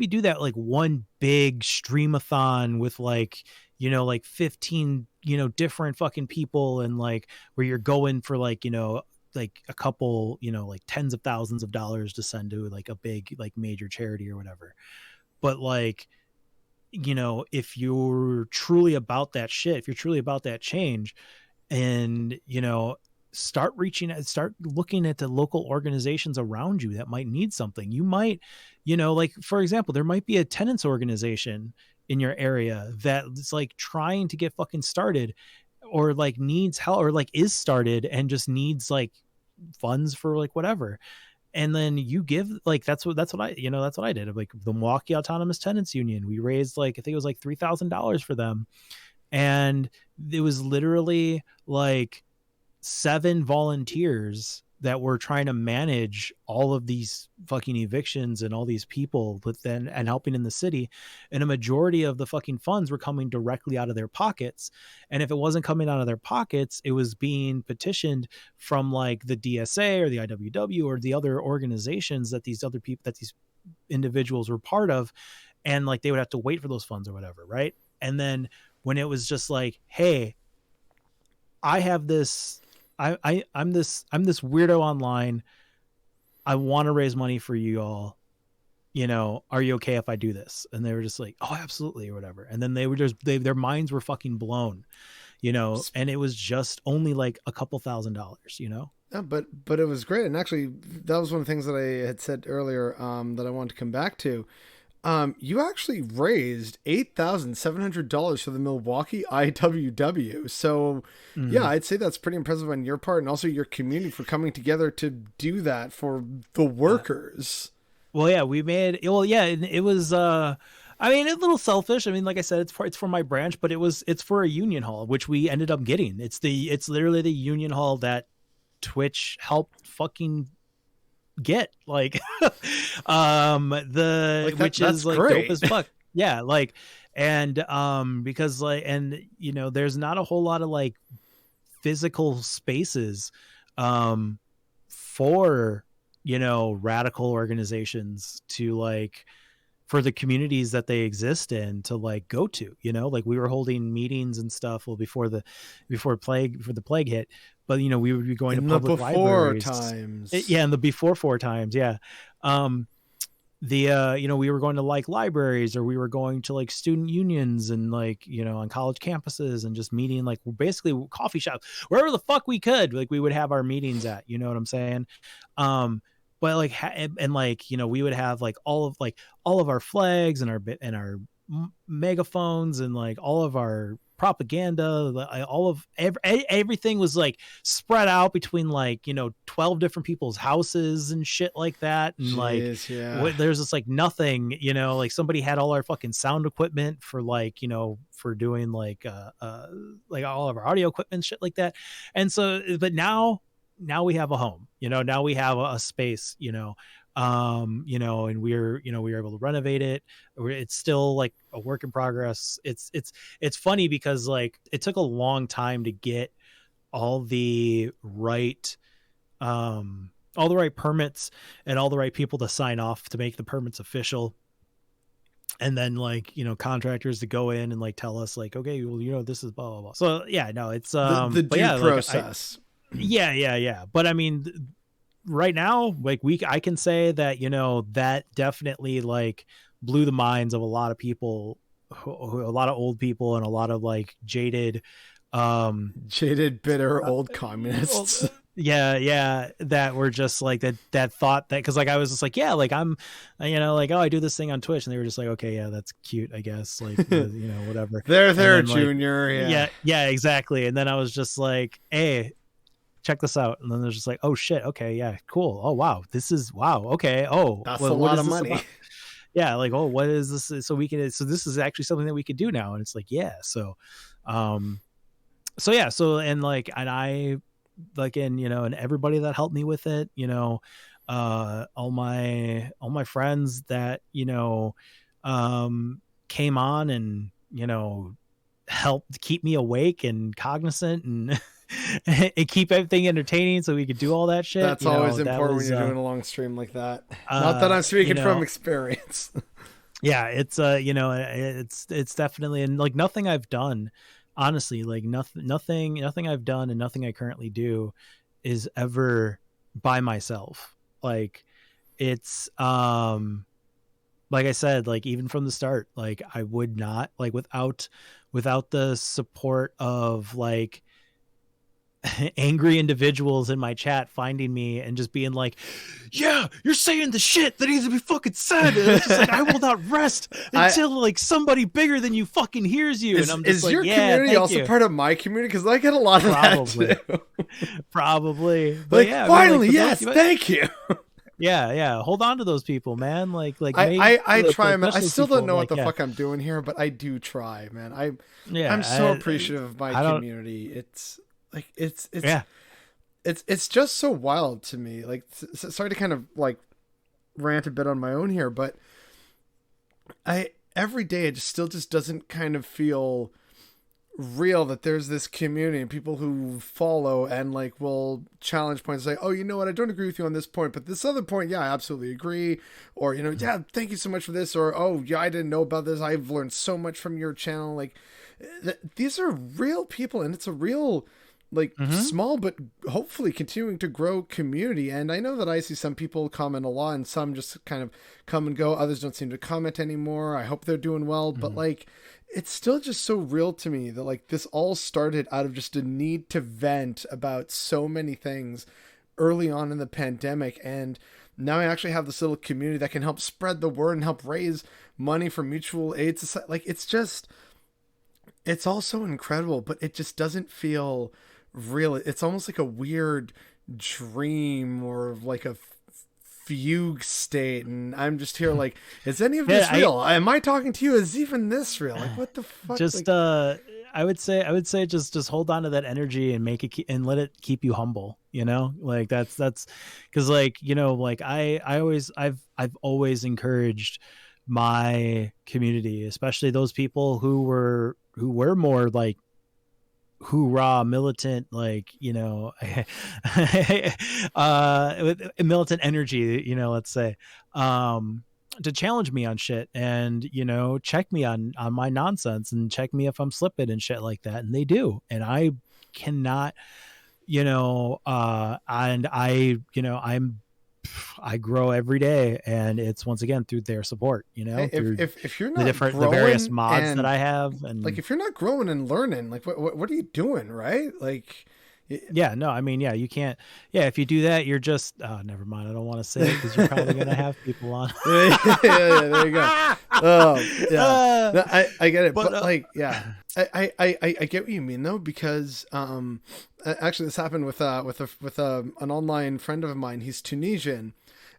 do that like one big streamathon with like, you know, like 15, you know, different fucking people, and like where you're going for like, you know, like a couple, you know, like tens of thousands of dollars to send to like a big like major charity or whatever. But like, you know, if you're truly about that shit, if you're truly about that change, and, you know, start looking at the local organizations around you that might need something. You might, you know, like for example, there might be a tenants organization in your area that's like trying to get fucking started, or like needs help, or like is started and just needs like funds for like whatever. And then you give, like, that's what I, you know, that's what I did. Like the Milwaukee Autonomous Tenants Union, we raised like, I think it was like $3,000 for them. And it was literally like 7 volunteers that were trying to manage all of these fucking evictions and all these people, but then, and helping in the city. And a majority of the fucking funds were coming directly out of their pockets. And if it wasn't coming out of their pockets, it was being petitioned from like the DSA or the IWW or the other organizations that these individuals were part of. And like, they would have to wait for those funds or whatever. Right. And then when it was just like, hey, I have this, I'm this weirdo online. I want to raise money for you all. You know, are you okay if I do this? And they were just like, oh, absolutely, or whatever. And then they were just, their minds were fucking blown, you know, and it was just only like a couple $1,000s, you know? Yeah, but it was great. And actually that was one of the things that I had said earlier, that I wanted to come back to. You actually raised $8,700 for the Milwaukee IWW. So yeah, I'd say that's pretty impressive on your part, and also your community for coming together to do that for the workers. Well, yeah, it was, I mean, a little selfish. I mean, like I said, it's for my branch, but it's for a union hall, which we ended up getting. It's literally the union hall that Twitch helped fucking get, like which is like great. Dope as fuck. Yeah, like, and because like, and you know, there's not a whole lot of like physical spaces for, you know, radical organizations to like, for the communities that they exist in to like go to, you know, like we were holding meetings and stuff before the plague hit, but you know, we would be going to public libraries times. In the before 4 times. Yeah. we were going to like libraries, or we were going to like student unions and like, on college campuses, and just meeting like basically coffee shops, wherever the fuck we could, like we would have our meetings at, you know what I'm saying? But like, and like, we would have like all of our flags and our megaphones and like all of our propaganda, all of everything was like spread out between like 12 different people's houses and shit like that. And Jeez, yeah. there's just like nothing, like somebody had all our fucking sound equipment for like for doing like all of our audio equipment, shit like that. And so, but now we have a home, now we have a space, and we were able to renovate it. It's still like a work in progress. It's funny because like it took a long time to get all the right permits and all the right people to sign off to make the permits official. And then like, contractors to go in and like tell us like, okay, well, this is blah, blah, blah. So yeah, no, it's the due process. Yeah. But I mean, right now, like I can say that, that definitely like blew the minds of a lot of people, a lot of old people, and a lot of like jaded, bitter old communists. Yeah. That were just like that thought that, cause like, I was just like, yeah, like I'm, like, oh, I do this thing on Twitch, and they were just like, okay, yeah, that's cute, I guess. Like, whatever. They're junior. Like, yeah, exactly. And then I was just like, hey, check this out. And then they're just like, oh shit, okay, yeah, cool, oh wow, okay, oh, that's a lot of money about? Yeah, like, oh, what is this? So this is actually something that we could do now. And it's like, yeah, so and like, and I like, and everybody that helped me with it, all my friends that came on and helped keep me awake and cognizant and and keep everything entertaining so we could do all that shit. That's always important when you're doing a long stream like that. Not that I'm speaking from experience. Yeah, it's it's definitely, and like nothing I've done, honestly, like nothing I've done and nothing I currently do is ever by myself. Like it's like I said, like even from the start, like I would not, like without the support of like angry individuals in my chat finding me and just being like, yeah, you're saying the shit that needs to be fucking said, and it's just like, I will not rest until like somebody bigger than you fucking hears you. And I'm just like, your community also part of my community? Because I get a lot of that too. Probably. But like, yeah, finally, I mean, like, yes, thank you. Yeah, hold on to those people, man. Like I try, man. I still don't know what the fuck I'm doing here, but I do try, man. I'm so appreciative of my community. It's like it's just so wild to me. Like, sorry to kind of like rant a bit on my own here, but every day it still doesn't kind of feel real that there's this community and people who follow and like will challenge points and say, oh, you know what, I don't agree with you on this point, but this other point, yeah, I absolutely agree. Or, yeah, thank you so much for this. Or, oh yeah, I didn't know about this, I've learned so much from your channel. Like these are real people, and it's a real like small but hopefully continuing to grow community. And I know that I see some people comment a lot and some just kind of come and go. Others don't seem to comment anymore. I hope they're doing well, but like it's still just so real to me that like this all started out of just a need to vent about so many things early on in the pandemic. And now I actually have this little community that can help spread the word and help raise money for mutual aid society. Like it's all so incredible, but it just doesn't feel real. It's almost like a weird dream or like a fugue state, and I'm just here like, is any of this real? Am I talking to you? Is even this real? Like, what the fuck? Just like, I would say just hold on to that energy and make it and let it keep you humble, like that's because like like I've always encouraged my community, especially those people who were more like hoorah militant, like with militant energy, let's say, to challenge me on shit and check me on my nonsense and check me if I'm slipping and shit like that, and they do. And I cannot and I'm I grow every day, and it's once again through their support, Hey, through if you're the not various growing mods that and I have. like, And if you're not growing and learning, like what are you doing, right? Like, yeah, no, I mean, yeah, you can't. Yeah, if you do that, you're just. Oh, never mind. I don't want to say it because you're probably gonna have people on. yeah, there you go. Yeah, no, I get it, But but like, yeah, I get what you mean though, because actually this happened with an online friend of mine. He's Tunisian,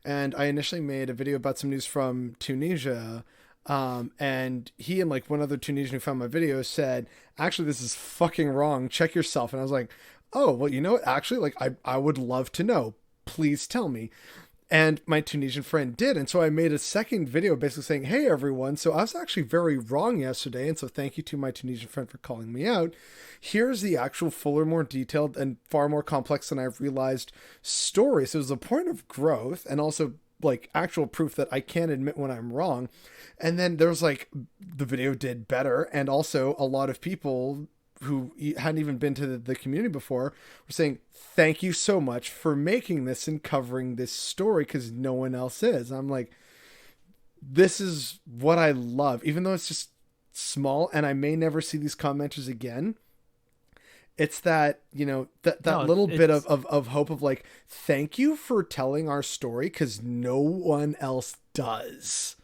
and I initially made a video about some news from Tunisia. And he and like one other Tunisian who found my video said, actually, this is fucking wrong. Check yourself. And I was like, oh, well, you know what? Actually, like, I would love to know. Please tell me. And my Tunisian friend did. And so I made a second video basically saying, hey, everyone. So I was actually very wrong yesterday. And so thank you to my Tunisian friend for calling me out. Here's the actual fuller, more detailed, and far more complex than I've realized story. So it was a point of growth and also like actual proof that I can admit when I'm wrong. And then there's like the video did better. And also a lot of people who hadn't even been to the community before were saying, thank you so much for making this and covering this story, because no one else is. I'm like, this is what I love, even though it's just small and I may never see these commenters again. It's that, that no, little bit of hope of like, thank you for telling our story, because no one else does.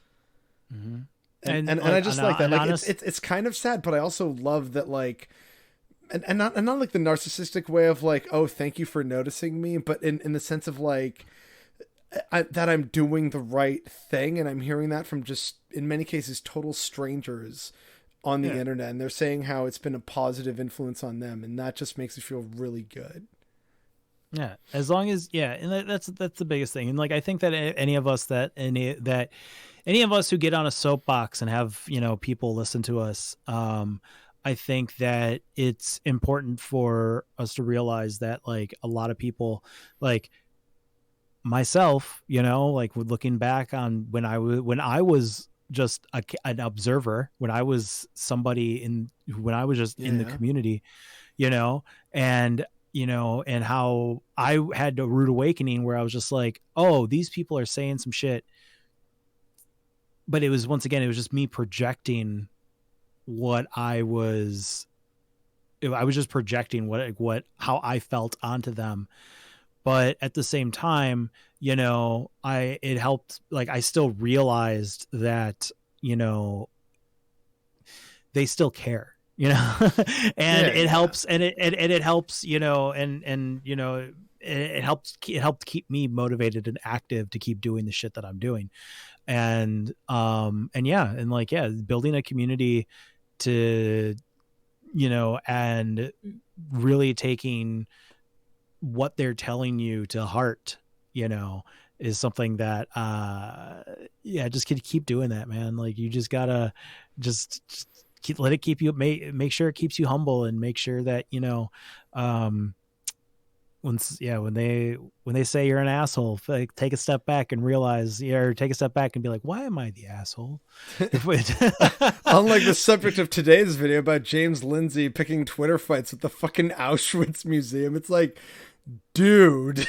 mm-hmm. And I just like that. Like, it's kind of sad, but I also love that, like, and not like the narcissistic way of like, oh, thank you for noticing me, but in the sense of like, that I'm doing the right thing. And I'm hearing that from just, in many cases, total strangers on the internet. And they're saying how it's been a positive influence on them. And that just makes me feel really good. Yeah. As long as, and that's the biggest thing. And like, I think that any of us who get on a soapbox and have, people listen to us, I think that it's important for us to realize that like a lot of people, like myself, like looking back on when I was just an observer, when I was somebody when I was just in the community, and and how I had a rude awakening where I was just like, oh, these people are saying some shit. But it was, once again, it was just me projecting what I was just projecting how I felt onto them. But at the same time, it helped, like, I still realized that, they still care, and it helps. And it helps, it helped keep me motivated and active to keep doing the shit that I'm doing. And building a community to, and really taking what they're telling you to heart, is something that, just keep doing that, man. Like, you just gotta just let it keep you, make sure it keeps you humble, and make sure that, when they say you're an asshole, like, take a step back and realize, or take a step back and be like, why am I the asshole? Unlike the subject of today's video about James Lindsay picking Twitter fights at the fucking Auschwitz Museum, it's like, dude,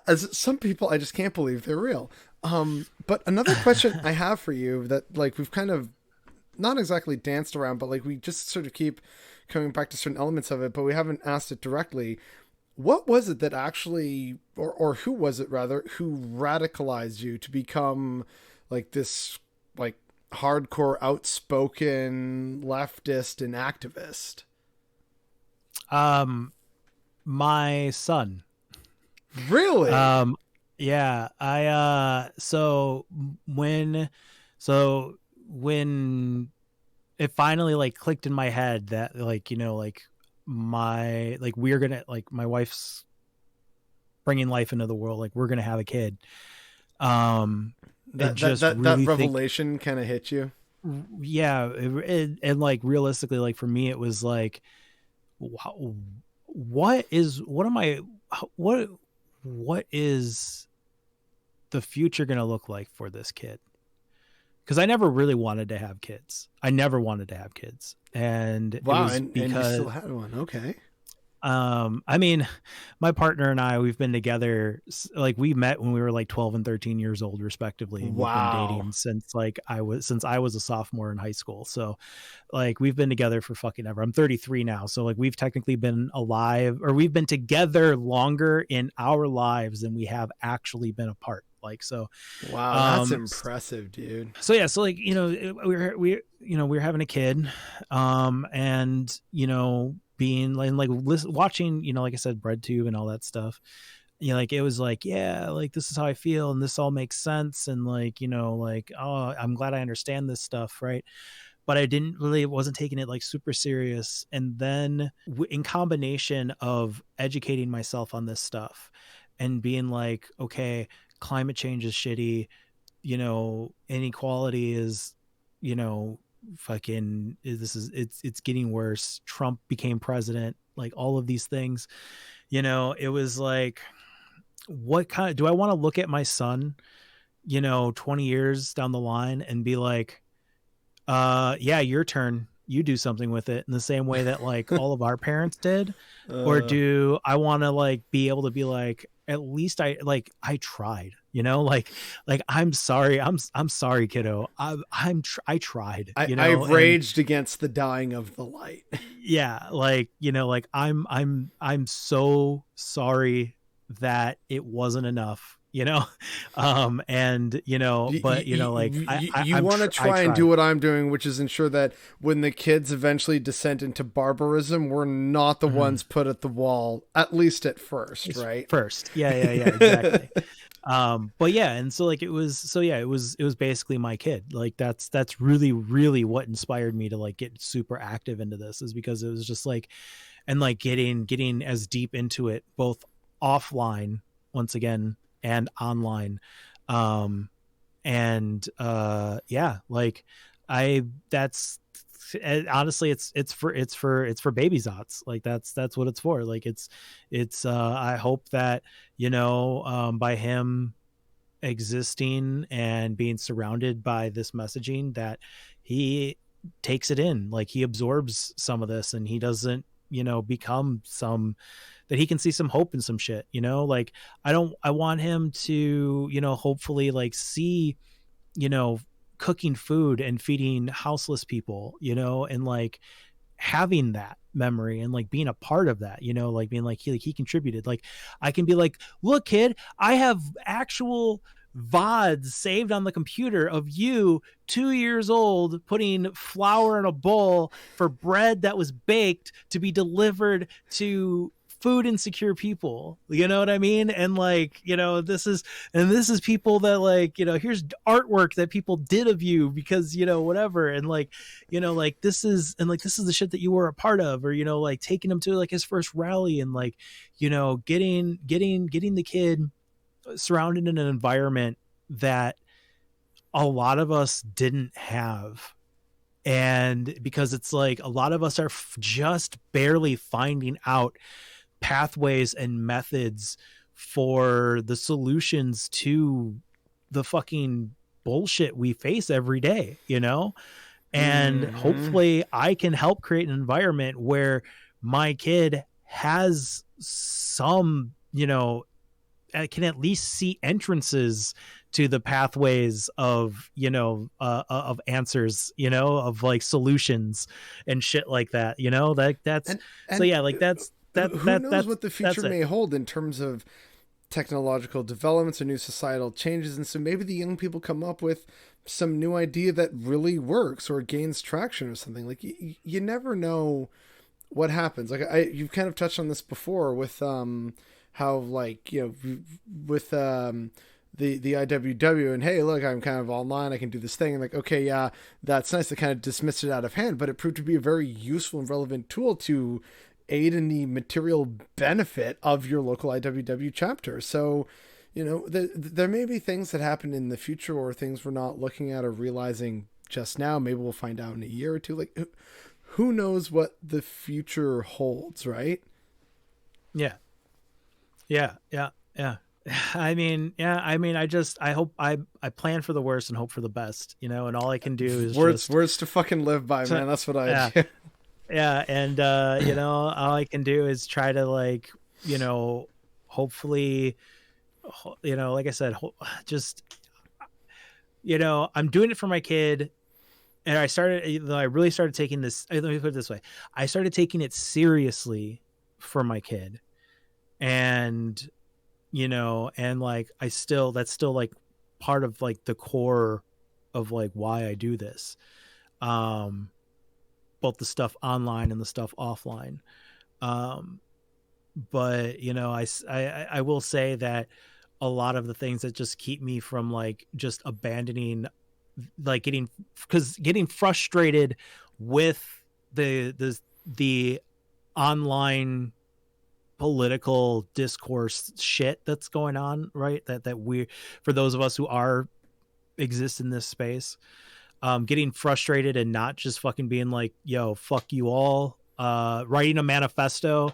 as some people, I just can't believe they're real. But another question I have for you that, like, we've kind of not exactly danced around, but like, we just sort of keep coming back to certain elements of it, but we haven't asked it directly. What was it that actually, or who was it rather, who radicalized you to become like this, like, hardcore, outspoken leftist and activist? My son. Really? Yeah. So when it finally, like, clicked in my head that, like, we're gonna, like, my wife's bringing life into the world, like, we're gonna have a kid. That revelation kind of hit you. Yeah. And like, realistically, like, for me, it was like, what is the future going to look like for this kid? Because I never really wanted to have kids. And Wow, it was and you still had one. Okay. I mean, my partner and I, we've been together, like we met when we were like 12 and 13 years old respectively, and we've been Wow. dating since I was a sophomore in high school. So like we've been together for fucking ever. I'm 33 now, so like we've technically been alive, or we've been together longer in our lives than we have actually been apart. Like so Wow, that's impressive, dude. so yeah, so like, you know, we were having a kid, and you know, being like watching, you know, like I said, BreadTube and all that stuff. You know, like it was like, yeah, like this is how I feel, and this all makes sense, and like, you know, like, oh, I'm glad I understand this stuff, right? But I didn't really, wasn't taking it like super serious. And then in combination of educating myself on this stuff and being like, okay, climate change is shitty, you know, inequality is, you know, fucking, it's getting worse. Trump became president, like all of these things, you know, it was like, what kind of, do I want to look at my son, you know, 20 years down the line and be like, yeah, your turn, you do something with it, in the same way that like all of our parents did? Or do I want to like be able to be like, at least I tried, you know, like I'm sorry, I'm sorry, kiddo, I tried, you I know, raged against the dying of the light. yeah, like, you know, like I'm so sorry that it wasn't enough, you know. And you know, but you know, like you want to I try and tried. do what I'm doing, which is ensure that when the kids eventually descend into barbarism, we're not the ones put at the wall, at least at first, right? First, yeah, exactly. But yeah, and so like it was, so yeah, it was basically my kid. Like that's really what inspired me to like get super active into this, is because it was just like, and like getting as deep into it, both offline once again and online. And yeah, like I that's honestly, it's for BabyZotz. Like that's what it's for. Like it's I hope that, you know, by him existing and being surrounded by this messaging, that he takes it in, like he absorbs some of this, and he doesn't, you know, become some, that he can see some hope in some shit, you know. Like I want him to, you know, hopefully like see, you know, cooking food and feeding houseless people, you know, and like having that memory and like being a part of that, you know, like being like he contributed. Like I can be like, look, kid, I have actual VODs saved on the computer of you 2 years old putting flour in a bowl for bread that was baked to be delivered to food insecure people, you know what I mean? And like, you know, this is people that like, you know, here's artwork that people did of you because, you know, whatever. And like, you know, like this is the shit that you were a part of, or, you know, like taking him to like his first rally, and like, you know, getting the kid surrounded in an environment that a lot of us didn't have. And because it's like a lot of us are just barely finding out pathways and methods for the solutions to the fucking bullshit we face every day, you know? And hopefully I can help create an environment where my kid has some, you know, can at least see entrances to the pathways of, you know, of answers, you know, of like solutions and shit like that, you know, that's and so yeah, like who knows what the that's future it. may hold in terms of technological developments or new societal changes. And so maybe the young people come up with some new idea that really works or gains traction or something. Like you never know what happens. Like you've kind of touched on this before with how, like, you know, with the IWW, and hey, look, I'm kind of online, I can do this thing, and like, okay, yeah, that's nice. To kind of dismiss it out of hand, but it proved to be a very useful and relevant tool to aid in the material benefit of your local IWW chapter. So, you know, there may be things that happen in the future, or things we're not looking at or realizing just now. Maybe we'll find out in a year or two. Like, who knows what the future holds, right? Yeah. I mean, I hope I plan for the worst and hope for the best, you know, and all I can do is Words to fucking live by, man. That's what I do. Yeah, and all I can do is try to like, hopefully, like I said, just I'm doing it for my kid. And I really started taking this, let me put it this way. I started taking it seriously for my kid. And, and like, that's still like part of like the core of like why I do this. Um, both the stuff online and the stuff offline. Um, but I will say that a lot of the things that just keep me from like just abandoning, like getting frustrated with the online political discourse shit that's going on, right? That we, for those of us who are exist in this space, getting frustrated and not just fucking being like, yo, fuck you all, writing a manifesto,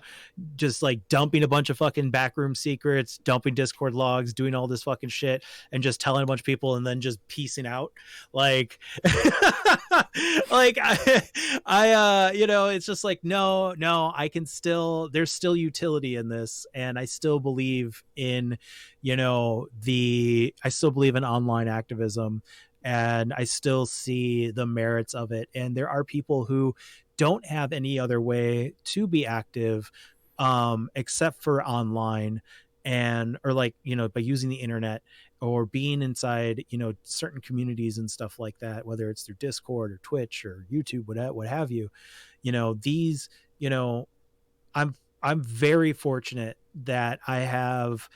just like dumping a bunch of fucking backroom secrets, dumping Discord logs, doing all this fucking shit, and just telling a bunch of people and then just piecing out. Like, like it's just like, no, I can still, there's still utility in this. And I still believe in, I still believe in online activism, and I still see the merits of it. And there are people who don't have any other way to be active, except for online, and or like by using the internet or being inside certain communities and stuff like that, whether it's through Discord or Twitch or YouTube, what have you. These, I'm very fortunate that I have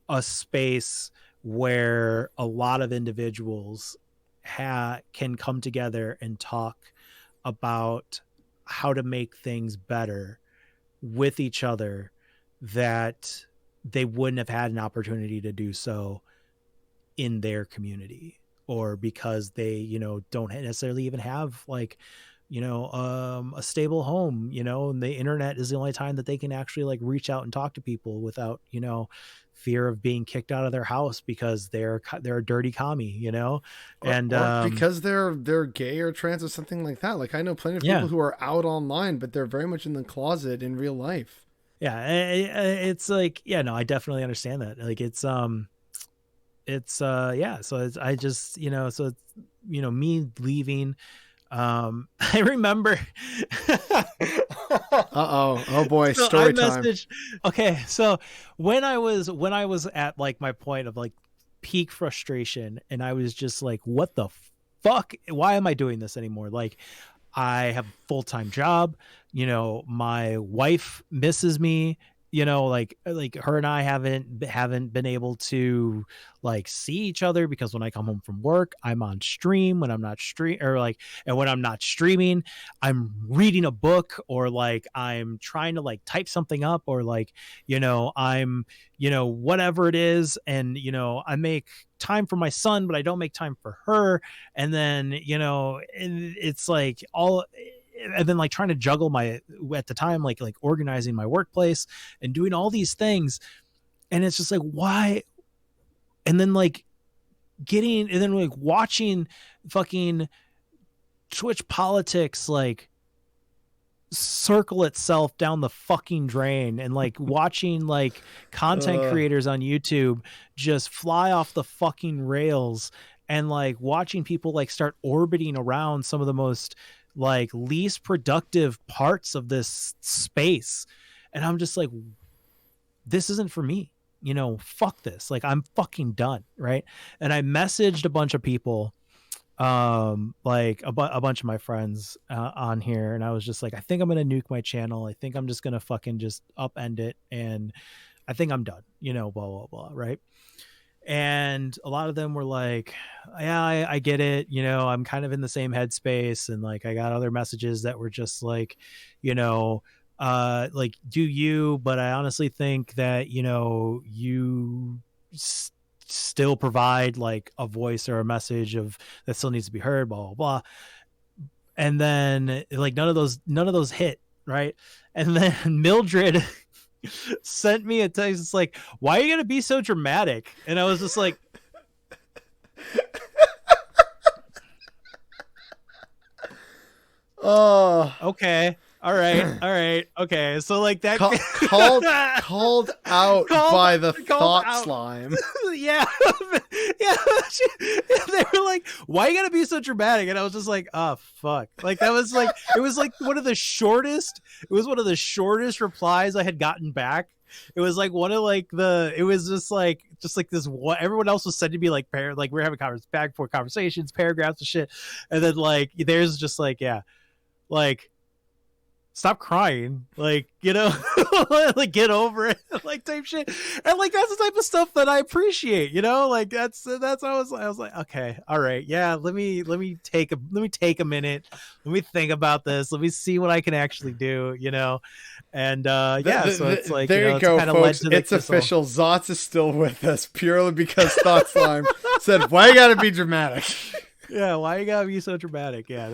a space where a lot of individuals can come together and talk about how to make things better with each other, that they wouldn't have had an opportunity to do so in their community, or because they don't necessarily even have like a stable home, and the internet is the only time that they can actually like reach out and talk to people without fear of being kicked out of their house because they're a dirty commie, and or because they're gay or trans or something like that. Like I know plenty of people who are out online, but they're very much in the closet in real life. Yeah, it's like, yeah, no, I definitely understand that. Like it's yeah, so it's, I just so it's me leaving. I remember. Oh boy, So story time. Okay, so when I was at like my point of like peak frustration, and I was just like, what the fuck? Why am I doing this anymore? Like, I have a full-time job, my wife misses me, like her and I haven't been able to like see each other, because when I come home from work, I'm on stream. When I'm not and when I'm not streaming, I'm reading a book, or like I'm trying to like type something up, or like I'm whatever it is. And I make time for my son, but I don't make time for her. And then it's like all, and then like trying to juggle at the time like organizing my workplace and doing all these things. And it's just like, why? And then like watching fucking Twitch politics like circle itself down the fucking drain, and like watching like content creators on YouTube just fly off the fucking rails, and like watching people like start orbiting around some of the most like least productive parts of this space. And I'm just like, this isn't for me, fuck this. Like, I'm fucking done. Right. And I messaged a bunch of people, like a bunch of my friends on here, and I was just like, I think I'm gonna nuke my channel. I think I'm just gonna fucking just upend it, and I think I'm done, blah blah blah, right? And a lot of them were like, yeah, I get it, I'm kind of in the same headspace. And like I got other messages that were just like, like, do you, but I honestly think that you still provide like a voice or a message of that still needs to be heard, blah blah blah. And then like none of those hit, right? And then Mildred sent me a text. It's like, why are you gonna be so dramatic? And I was just like, Oh, Okay. All right. All right. Okay. So like that called out called by the called thought out. slime. Yeah. Yeah. They were like, why you gotta be so dramatic? And I was just like, oh fuck. Like that was like, it was like one of the shortest, replies I had gotten back. It was like one of like it was just like this, what everyone else was sending me, like like we are having back and forth conversations, paragraphs and shit. And then like there's just like, yeah, like stop crying, like, you know, like get over it, like type shit. And like that's the type of stuff that I appreciate, you know, like that's I was like, okay, all right, yeah, let me take a minute, let me think about this, let me see what I can actually do, you know. And yeah, so it's like, you There know, you it's go, kind of led folks. to It's this whole, official. Zotz is still with us purely because Thought Slime said, "Why you gotta be dramatic?" yeah, why you gotta be so dramatic? Yeah, Oh,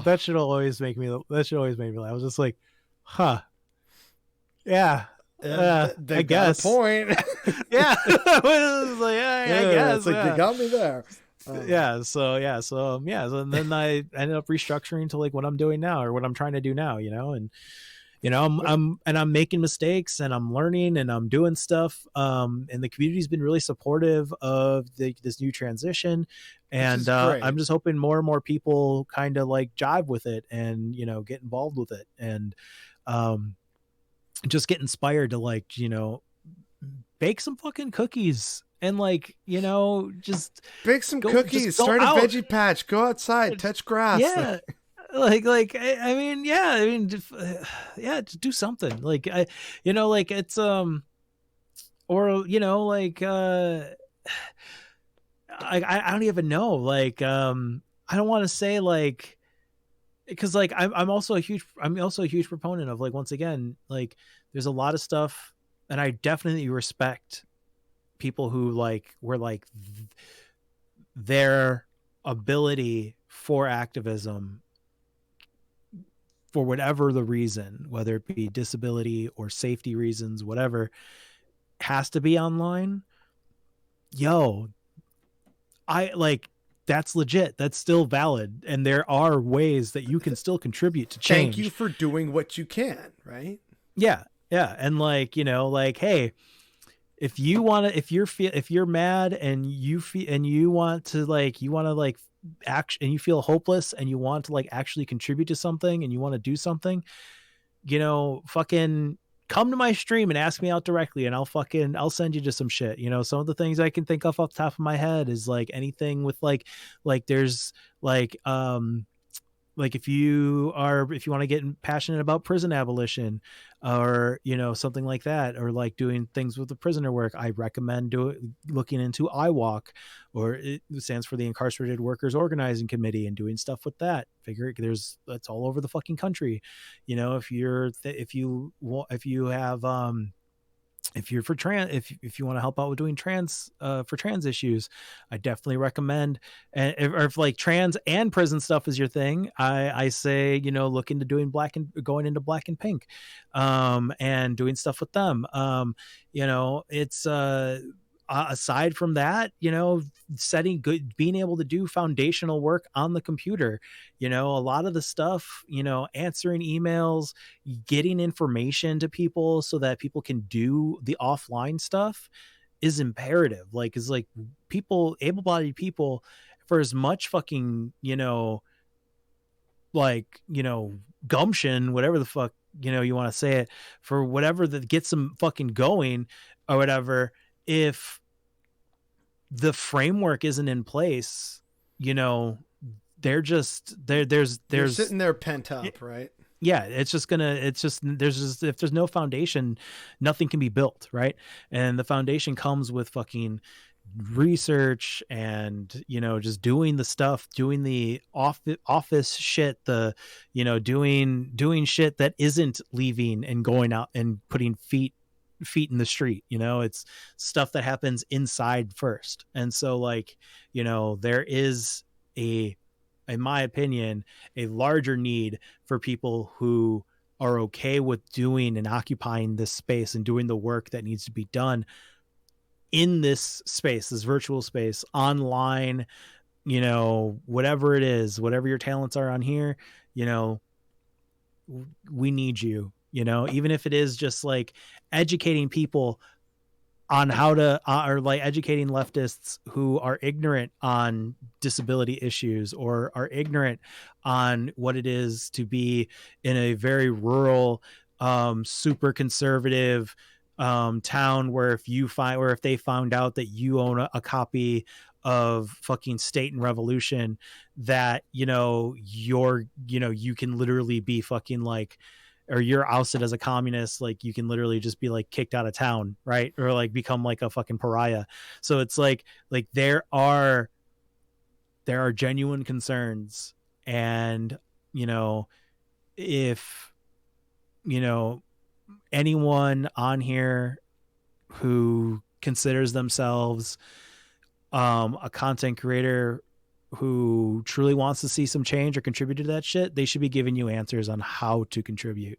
that should always make me laugh. I was just like, huh, yeah, I they've got a guess. point. Yeah. It was like, yeah, I Yeah, guess. it's like you Yeah. got me there. Yeah. So and then I ended up restructuring to like what I'm doing now, or what I'm trying to do now, you know. And you know, I'm making mistakes, and I'm learning, and I'm doing stuff. And the community's been really supportive of this new transition. Which And is great. I'm just hoping more and more people kind of like jive with it, and, you know, get involved with it, and um, just get inspired to, like, you know, bake some fucking cookies, and like, you know, just Bake some cookies. go Start a out. veggie patch. Go outside. Touch grass. Yeah. I mean, yeah, I mean, yeah, just do something, like, you know, like it's, or, you know, like, I don't even know, like, I don't want to say like, because like I'm also a huge proponent of, like, once again, like there's a lot of stuff, and I definitely respect people who like were like their ability for activism, for whatever the reason, whether it be disability or safety reasons, whatever, has to be online. Yo, I like, that's legit. That's still valid. And there are ways that you can still contribute to Thank you change. for doing what you can, right? Yeah. Yeah. And like, you know, like, hey, if you want to, if you're mad, and you feel, and you want to like act, and you feel hopeless, and you want to like actually contribute to something, and you want to do something, you know, fucking come to my stream and ask me out directly, and I'll send you just some shit. You know, some of the things I can think of off the top of my head is like anything with like there's like if you want to get passionate about prison abolition, or, you know, something like that, or like doing things with the prisoner work, I recommend looking into IWalk, or it stands for the Incarcerated Workers Organizing Committee, and doing stuff with that. Figure that's all over the fucking country. You know, if you have if you're for trans, if you want to help out with doing trans for trans issues, I definitely recommend. And if like trans and prison stuff is your thing, I say, you know, look into doing going into Black and Pink, and doing stuff with them. You know, it's aside from that, you know, being able to do foundational work on the computer, you know, a lot of the stuff, you know, answering emails, getting information to people so that people can do the offline stuff is imperative. Like, is like, people, able-bodied people, for as much fucking, you know, like, you know, gumption, whatever the fuck, you know, you want to say it, for whatever that gets them fucking going or whatever, if the framework isn't in place, you know, there's You're sitting there pent up, right? yeah, it's just if there's no foundation, nothing can be built, right? And the foundation comes with fucking research, and, you know, just doing the stuff, doing the office shit, the, you know, doing shit that isn't leaving and going out and putting feet in the street. You know, it's stuff that happens inside first. And so, like, you know, there is in my opinion, a larger need for people who are okay with doing and occupying this space and doing the work that needs to be done in this space, this virtual space, online, you know, whatever it is, whatever your talents are on here, you know, we need you, you know, even if it is just like educating people on how to or like educating leftists who are ignorant on disability issues or are ignorant on what it is to be in a very rural super conservative town where if they found out that you own a copy of fucking State and Revolution, that you know you can literally be fucking like, or you're ousted as a communist, like you can literally just be like kicked out of town, right? Or like become like a fucking pariah. So it's like there are genuine concerns. And you know, if you know anyone on here who considers themselves a content creator who truly wants to see some change or contribute to that shit, they should be giving you answers on how to contribute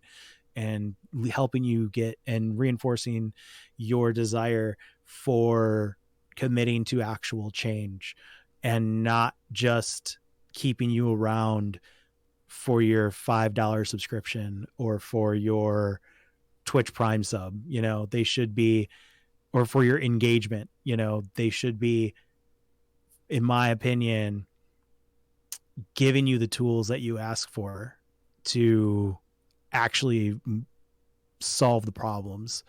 and helping you get and reinforcing your desire for committing to actual change, and not just keeping you around for your $5 subscription or for your Twitch Prime sub. You know, they should be, or for your engagement, you know, they should be, in my opinion, giving you the tools that you ask for to actually solve the problems.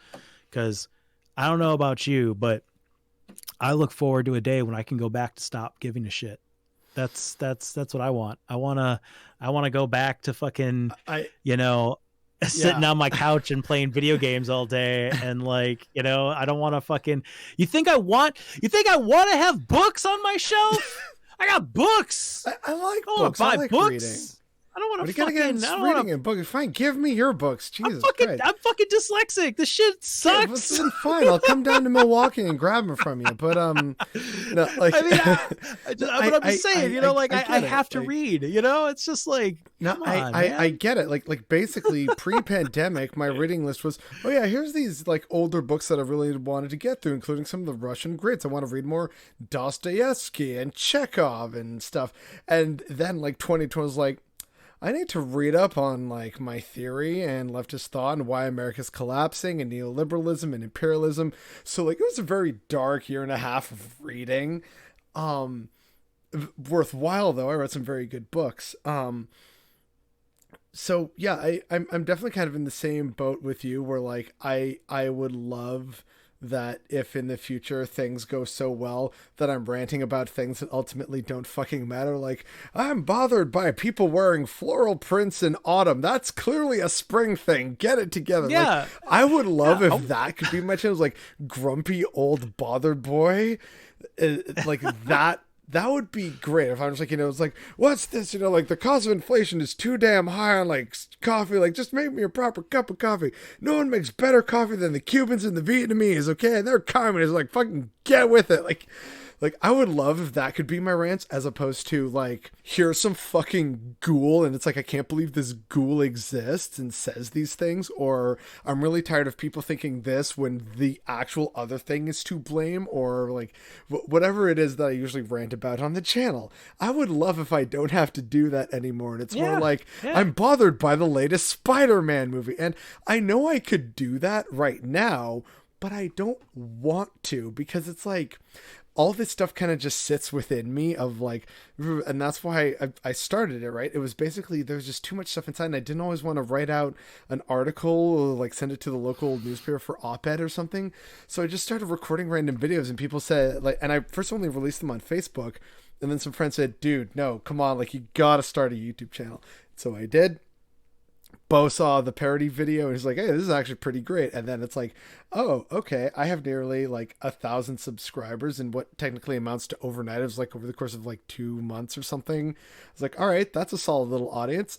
Because I don't know about you, but I look forward to a day when I can go back to stop giving a shit. That's what I want. I want to go back to fucking, you know, sitting on my couch and playing video games all day. And like, you know, I don't want to fucking, you think I want to have books on my shelf? I got books. I like books. I like books. Reading. I don't want to fucking reading a book. Fine, give me your books. Jesus Christ. I'm fucking dyslexic. This shit sucks. Yeah, fine. I'll come down to Milwaukee and grab them from you. But no, like I mean, I'm just saying, you know, like I have to read. You know, it's just like I get it. Like basically pre-pandemic, my reading list was, oh yeah, here's these like older books that I really wanted to get through, including some of the Russian greats. I want to read more Dostoevsky and Chekhov and stuff. And then like 2020 was like, I need to read up on like my theory and leftist thought and why America's collapsing and neoliberalism and imperialism. So like it was a very dark year and a half of reading. Worthwhile though. I read some very good books. So yeah, I'm definitely kind of in the same boat with you where like I would love that if in the future things go so well that I'm ranting about things that ultimately don't fucking matter. Like, I'm bothered by people wearing floral prints in autumn. That's clearly a spring thing. Get it together. Yeah. Like, I would love if that could be my channel. Like, grumpy old bothered boy. Like that. That would be great if I was like, you know, it's like, what's this? You know, like the cost of inflation is too damn high on like coffee. Like, just make me a proper cup of coffee. No one makes better coffee than the Cubans and the Vietnamese, okay? And they're communists. Like, fucking get with it. Like, I would love if that could be my rants as opposed to like, here's some fucking ghoul and it's like, I can't believe this ghoul exists and says these things, or I'm really tired of people thinking this when the actual other thing is to blame, or like whatever it is that I usually rant about on the channel. I would love if I don't have to do that anymore. And it's more like, I'm bothered by the latest Spider-Man movie. And I know I could do that right now, but I don't want to, because it's like, all this stuff kind of just sits within me of like, and that's why I started it, right? It was basically, there's just too much stuff inside and I didn't always want to write out an article or like send it to the local newspaper for op-ed or something. So I just started recording random videos and people said like, and I first only released them on Facebook, and then some friends said, dude, no, come on. Like, you got to start a YouTube channel. So I did. Bo saw the parody video and he's like, hey, this is actually pretty great. And then it's like, oh, okay, I have nearly like 1,000 subscribers in what technically amounts to overnight. It was like over the course of like 2 months or something. I was like, all right, that's a solid little audience.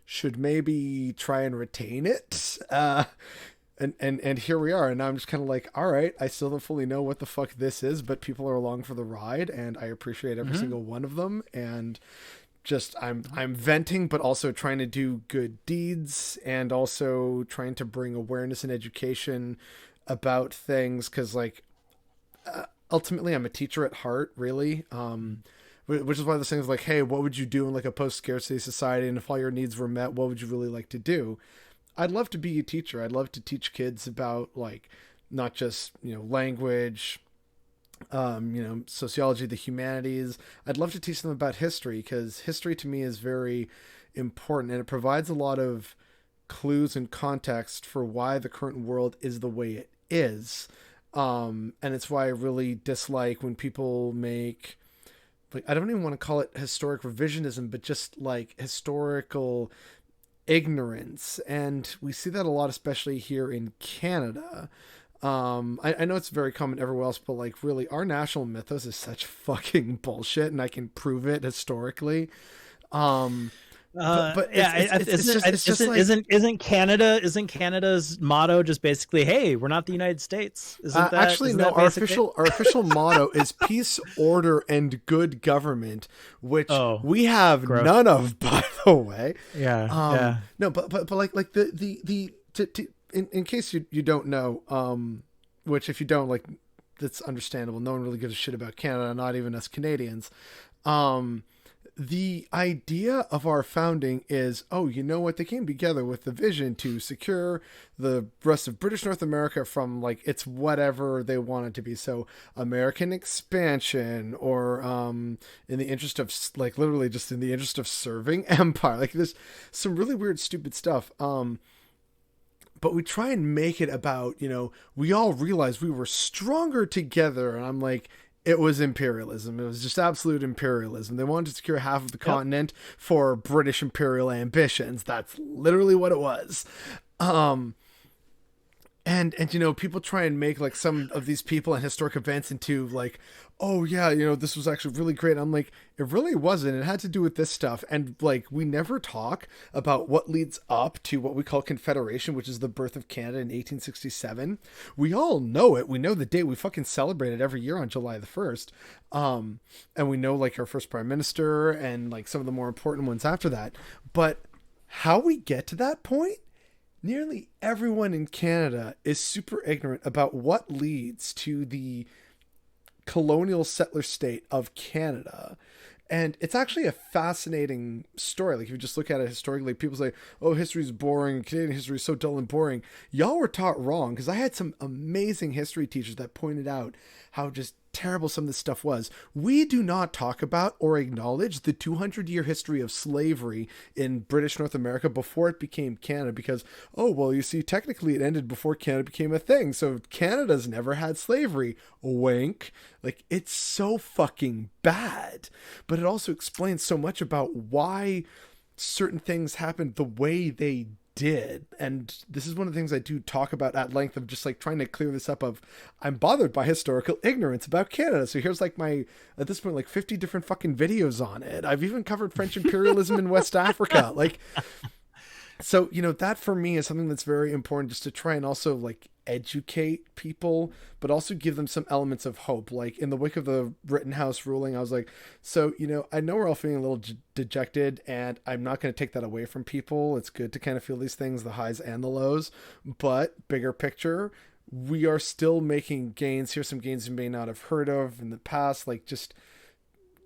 Should maybe try and retain it. And here we are. And now I'm just kind of like, all right, I still don't fully know what the fuck this is, but people are along for the ride and I appreciate every single one of them. And just I'm venting, but also trying to do good deeds and also trying to bring awareness and education about things. Cause like, ultimately I'm a teacher at heart, really. Which is one of those things like, hey, what would you do in like a post-scarcity society, and if all your needs were met, what would you really like to do? I'd love to be a teacher. I'd love to teach kids about like not just, language, sociology, the humanities. I'd love to teach them about history, because history to me is very important, and it provides a lot of clues and context for why the current world is the way it is. And it's why I really dislike when people make, like, I don't even want to call it historic revisionism, but just like historical ignorance. And we see that a lot, especially here in Canada. I know it's very common everywhere else, but like really our national mythos is such fucking bullshit, and I can prove it historically. But it's just like, isn't Canada's motto just basically, hey, we're not the United States? Isn't that actually isn't no, that our official motto is peace, order, and good government, which we have gross. none of, by the way. Yeah. No, but like in case you don't know, which if you don't, like, that's understandable. No one really gives a shit about Canada, not even us Canadians. The idea of our founding is, you know what? They came together with the vision to secure the rest of British North America from like it's whatever they want it to be. So American expansion, or in the interest of like literally just in the interest of serving empire. Like there's some really weird, stupid stuff. But we try and make it about, we all realized we were stronger together. And I'm like, it was imperialism. It was just absolute imperialism. They wanted to secure half of the continent for British imperial ambitions. That's literally what it was. And people try and make like some of these people and historic events into like, oh yeah, this was actually really great. I'm like, it really wasn't. It had to do with this stuff. And like, we never talk about what leads up to what we call Confederation, which is the birth of Canada in 1867. We all know it. We know the date. We fucking celebrate it every year on July the 1st. And we know like our first prime minister and like some of the more important ones after that. But how we get to that point, nearly everyone in Canada is super ignorant about what leads to the colonial settler state of Canada. And it's actually a fascinating story. Like if you just look at it historically, people say, oh, history's boring. Canadian history is so dull and boring. Y'all were taught wrong, because I had some amazing history teachers that pointed out how just terrible some of this stuff was. We do not talk about or acknowledge the 200-year history of slavery in British North America before it became Canada, because, you see, technically it ended before Canada became a thing. So Canada's never had slavery. Wink. Like, it's so fucking bad. But it also explains so much about why certain things happened the way they did. And this is one of the things I do talk about at length, of just like trying to clear this up of, I'm bothered by historical ignorance about Canada. So here's like my, at this point, like 50 different fucking videos on it. I've even covered French imperialism in West Africa. Like, so, that for me is something that's very important, just to try and also like educate people, but also give them some elements of hope. Like in the wake of the Rittenhouse ruling, I was like, so, I know we're all feeling a little dejected, and I'm not going to take that away from people. It's good to kind of feel these things, the highs and the lows, but bigger picture, we are still making gains. Here's some gains you may not have heard of in the past, like just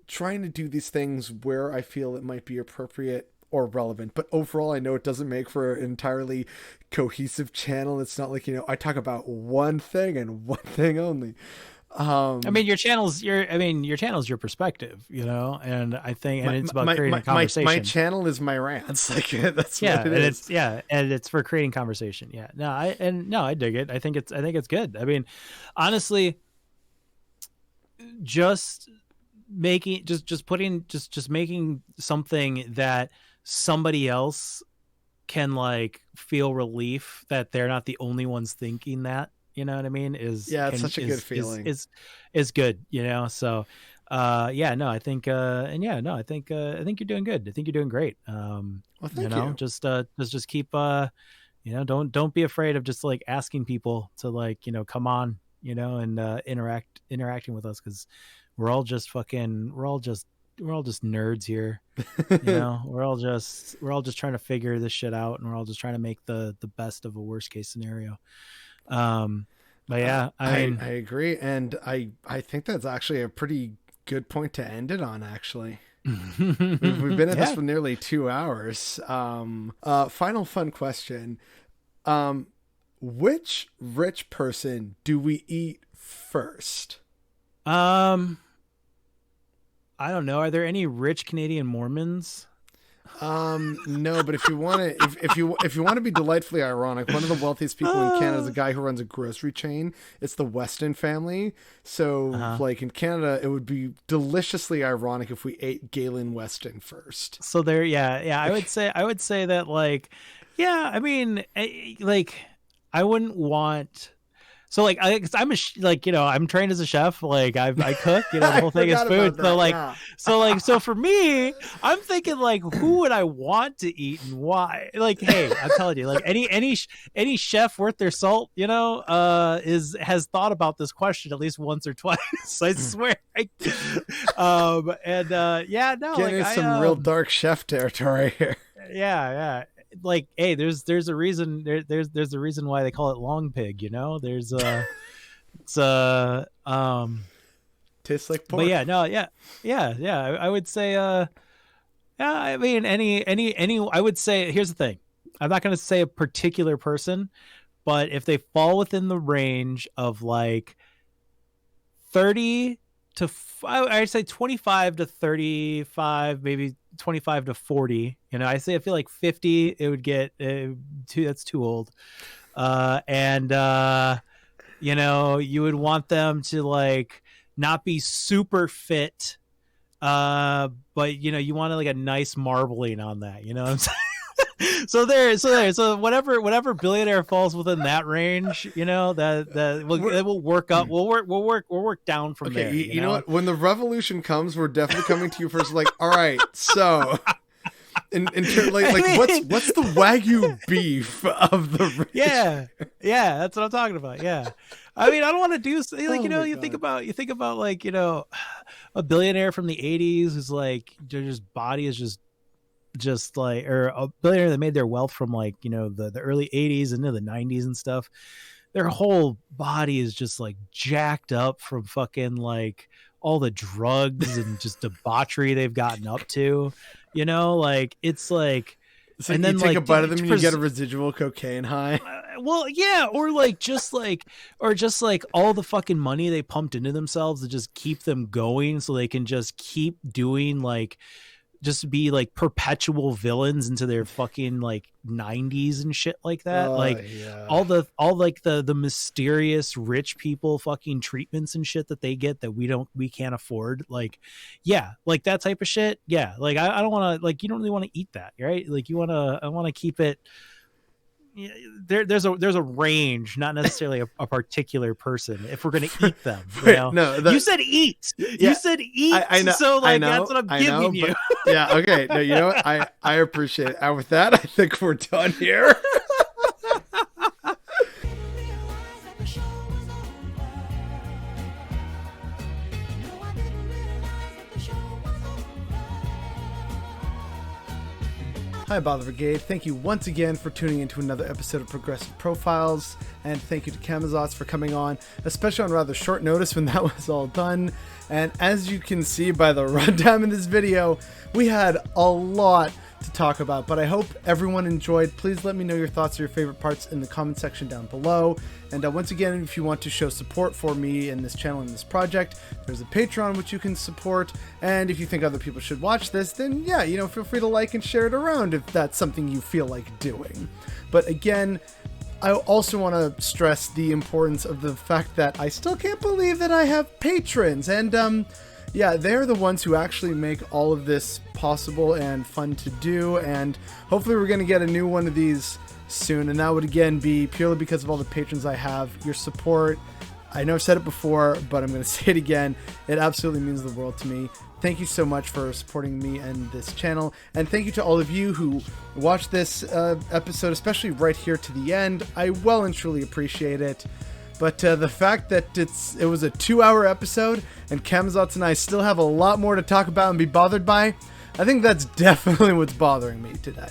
trying to do these things where I feel it might be appropriate or relevant. But overall, I know it doesn't make for an entirely cohesive channel. It's not like, I talk about one thing and one thing only. Your channel's your perspective, and I think, and it's about creating a conversation. My channel is my rants. Like that's what it is. And it's for creating conversation. Yeah. No, I dig it. I think it's good. I mean, honestly, just making making something that somebody else can like feel relief that they're not the only ones thinking that, you know what I mean, it's such a good feeling, is good, so I think I think you're doing good. I think you're doing great. Thank you. Just keep don't be afraid of just like asking people to like come on and interacting with us, because we're all just nerds here. We're all just trying to figure this shit out, and we're all just trying to make the best of a worst case scenario. But yeah, I mean, I agree, and I think that's actually a pretty good point to end it on. Actually, we've been at this for nearly 2 hours. Final fun question: which rich person do we eat first? I don't know. Are there any rich Canadian Mormons? No, but if you want to, if you want to be delightfully ironic, one of the wealthiest people in Canada is a guy who runs a grocery chain. It's the Weston family. So like in Canada, it would be deliciously ironic if we ate Galen Weston first. So there, yeah. I would say that like, yeah, I mean, like I wouldn't want. So like I'm trained as a chef. Like I cook. The whole thing is food. So like, so for me, I'm thinking like, who would I want to eat and why? Like, hey, I'm telling you, like any chef worth their salt, has thought about this question at least once or twice. I swear. Getting some real dark chef territory here. Yeah. Like, hey, there's a reason there's a reason why they call it long pig, there's tastes like pork. But yeah I would say I mean any I would say, here's the thing, I'm not going to say a particular person, but if they fall within the range of like 30 to I'd say 25 to 35, maybe 25 to 40. I feel like 50, it would get that's too old. You would want them to like not be super fit, but you want like a nice marbling on that. You know what I'm saying? So whatever billionaire falls within that range, that will work up. We'll work down from there. You know what? When the revolution comes, we're definitely coming to you first. Like, all right, so in what's the Wagyu beef of the rich? Yeah, that's what I'm talking about. Yeah, I mean, I don't want to do like you think about like a billionaire from the 80s who's like their body is just like, or a billionaire that made their wealth from like the early 80s into the 90s and stuff. Their whole body is just like jacked up from fucking like all the drugs and just debauchery they've gotten up to, like it's like, so and then you take a bite of them and you get a residual cocaine high. Well, yeah, or just like all the fucking money they pumped into themselves to just keep them going, so they can just keep doing like, just be like perpetual villains into their fucking like 90s and shit like that. All the mysterious rich people fucking treatments and shit that they get that we can't afford. Like, yeah, like that type of shit. Yeah. Like I don't want to, like, you don't really want to eat that, right? Like I want to keep it. There's a range, not necessarily a particular person. If we're gonna eat them, you said eat. Yeah, you said eat. I know. So like that's what I'm giving you. Yeah. Okay. No. You know what? I appreciate it. And with that, I think we're done here. Hi, Bother Brigade. Thank you once again for tuning into another episode of Progressive Profiles, and thank you to Camazotz for coming on, especially on rather short notice when that was all done. And as you can see by the rundown in this video, we had a lot to talk about, but I hope everyone enjoyed. Please let me know your thoughts or your favorite parts in the comment section down below. And once again, if you want to show support for me and this channel and this project, there's a Patreon which you can support. And if you think other people should watch this, then yeah, feel free to like and share it around if that's something you feel like doing. But again, I also want to stress the importance of the fact that I still can't believe that I have patrons. And yeah, they're the ones who actually make all of this possible and fun to do, and hopefully we're going to get a new one of these soon, and that would again be purely because of all the patrons I have. Your support, I know I've said it before, but I'm going to say it again, it absolutely means the world to me. Thank you so much for supporting me and this channel, and thank you to all of you who watched this episode, especially right here to the end. I well and truly appreciate it. But the fact that it was a 2-hour episode and Camazotz and I still have a lot more to talk about and be bothered by, I think that's definitely what's bothering me today.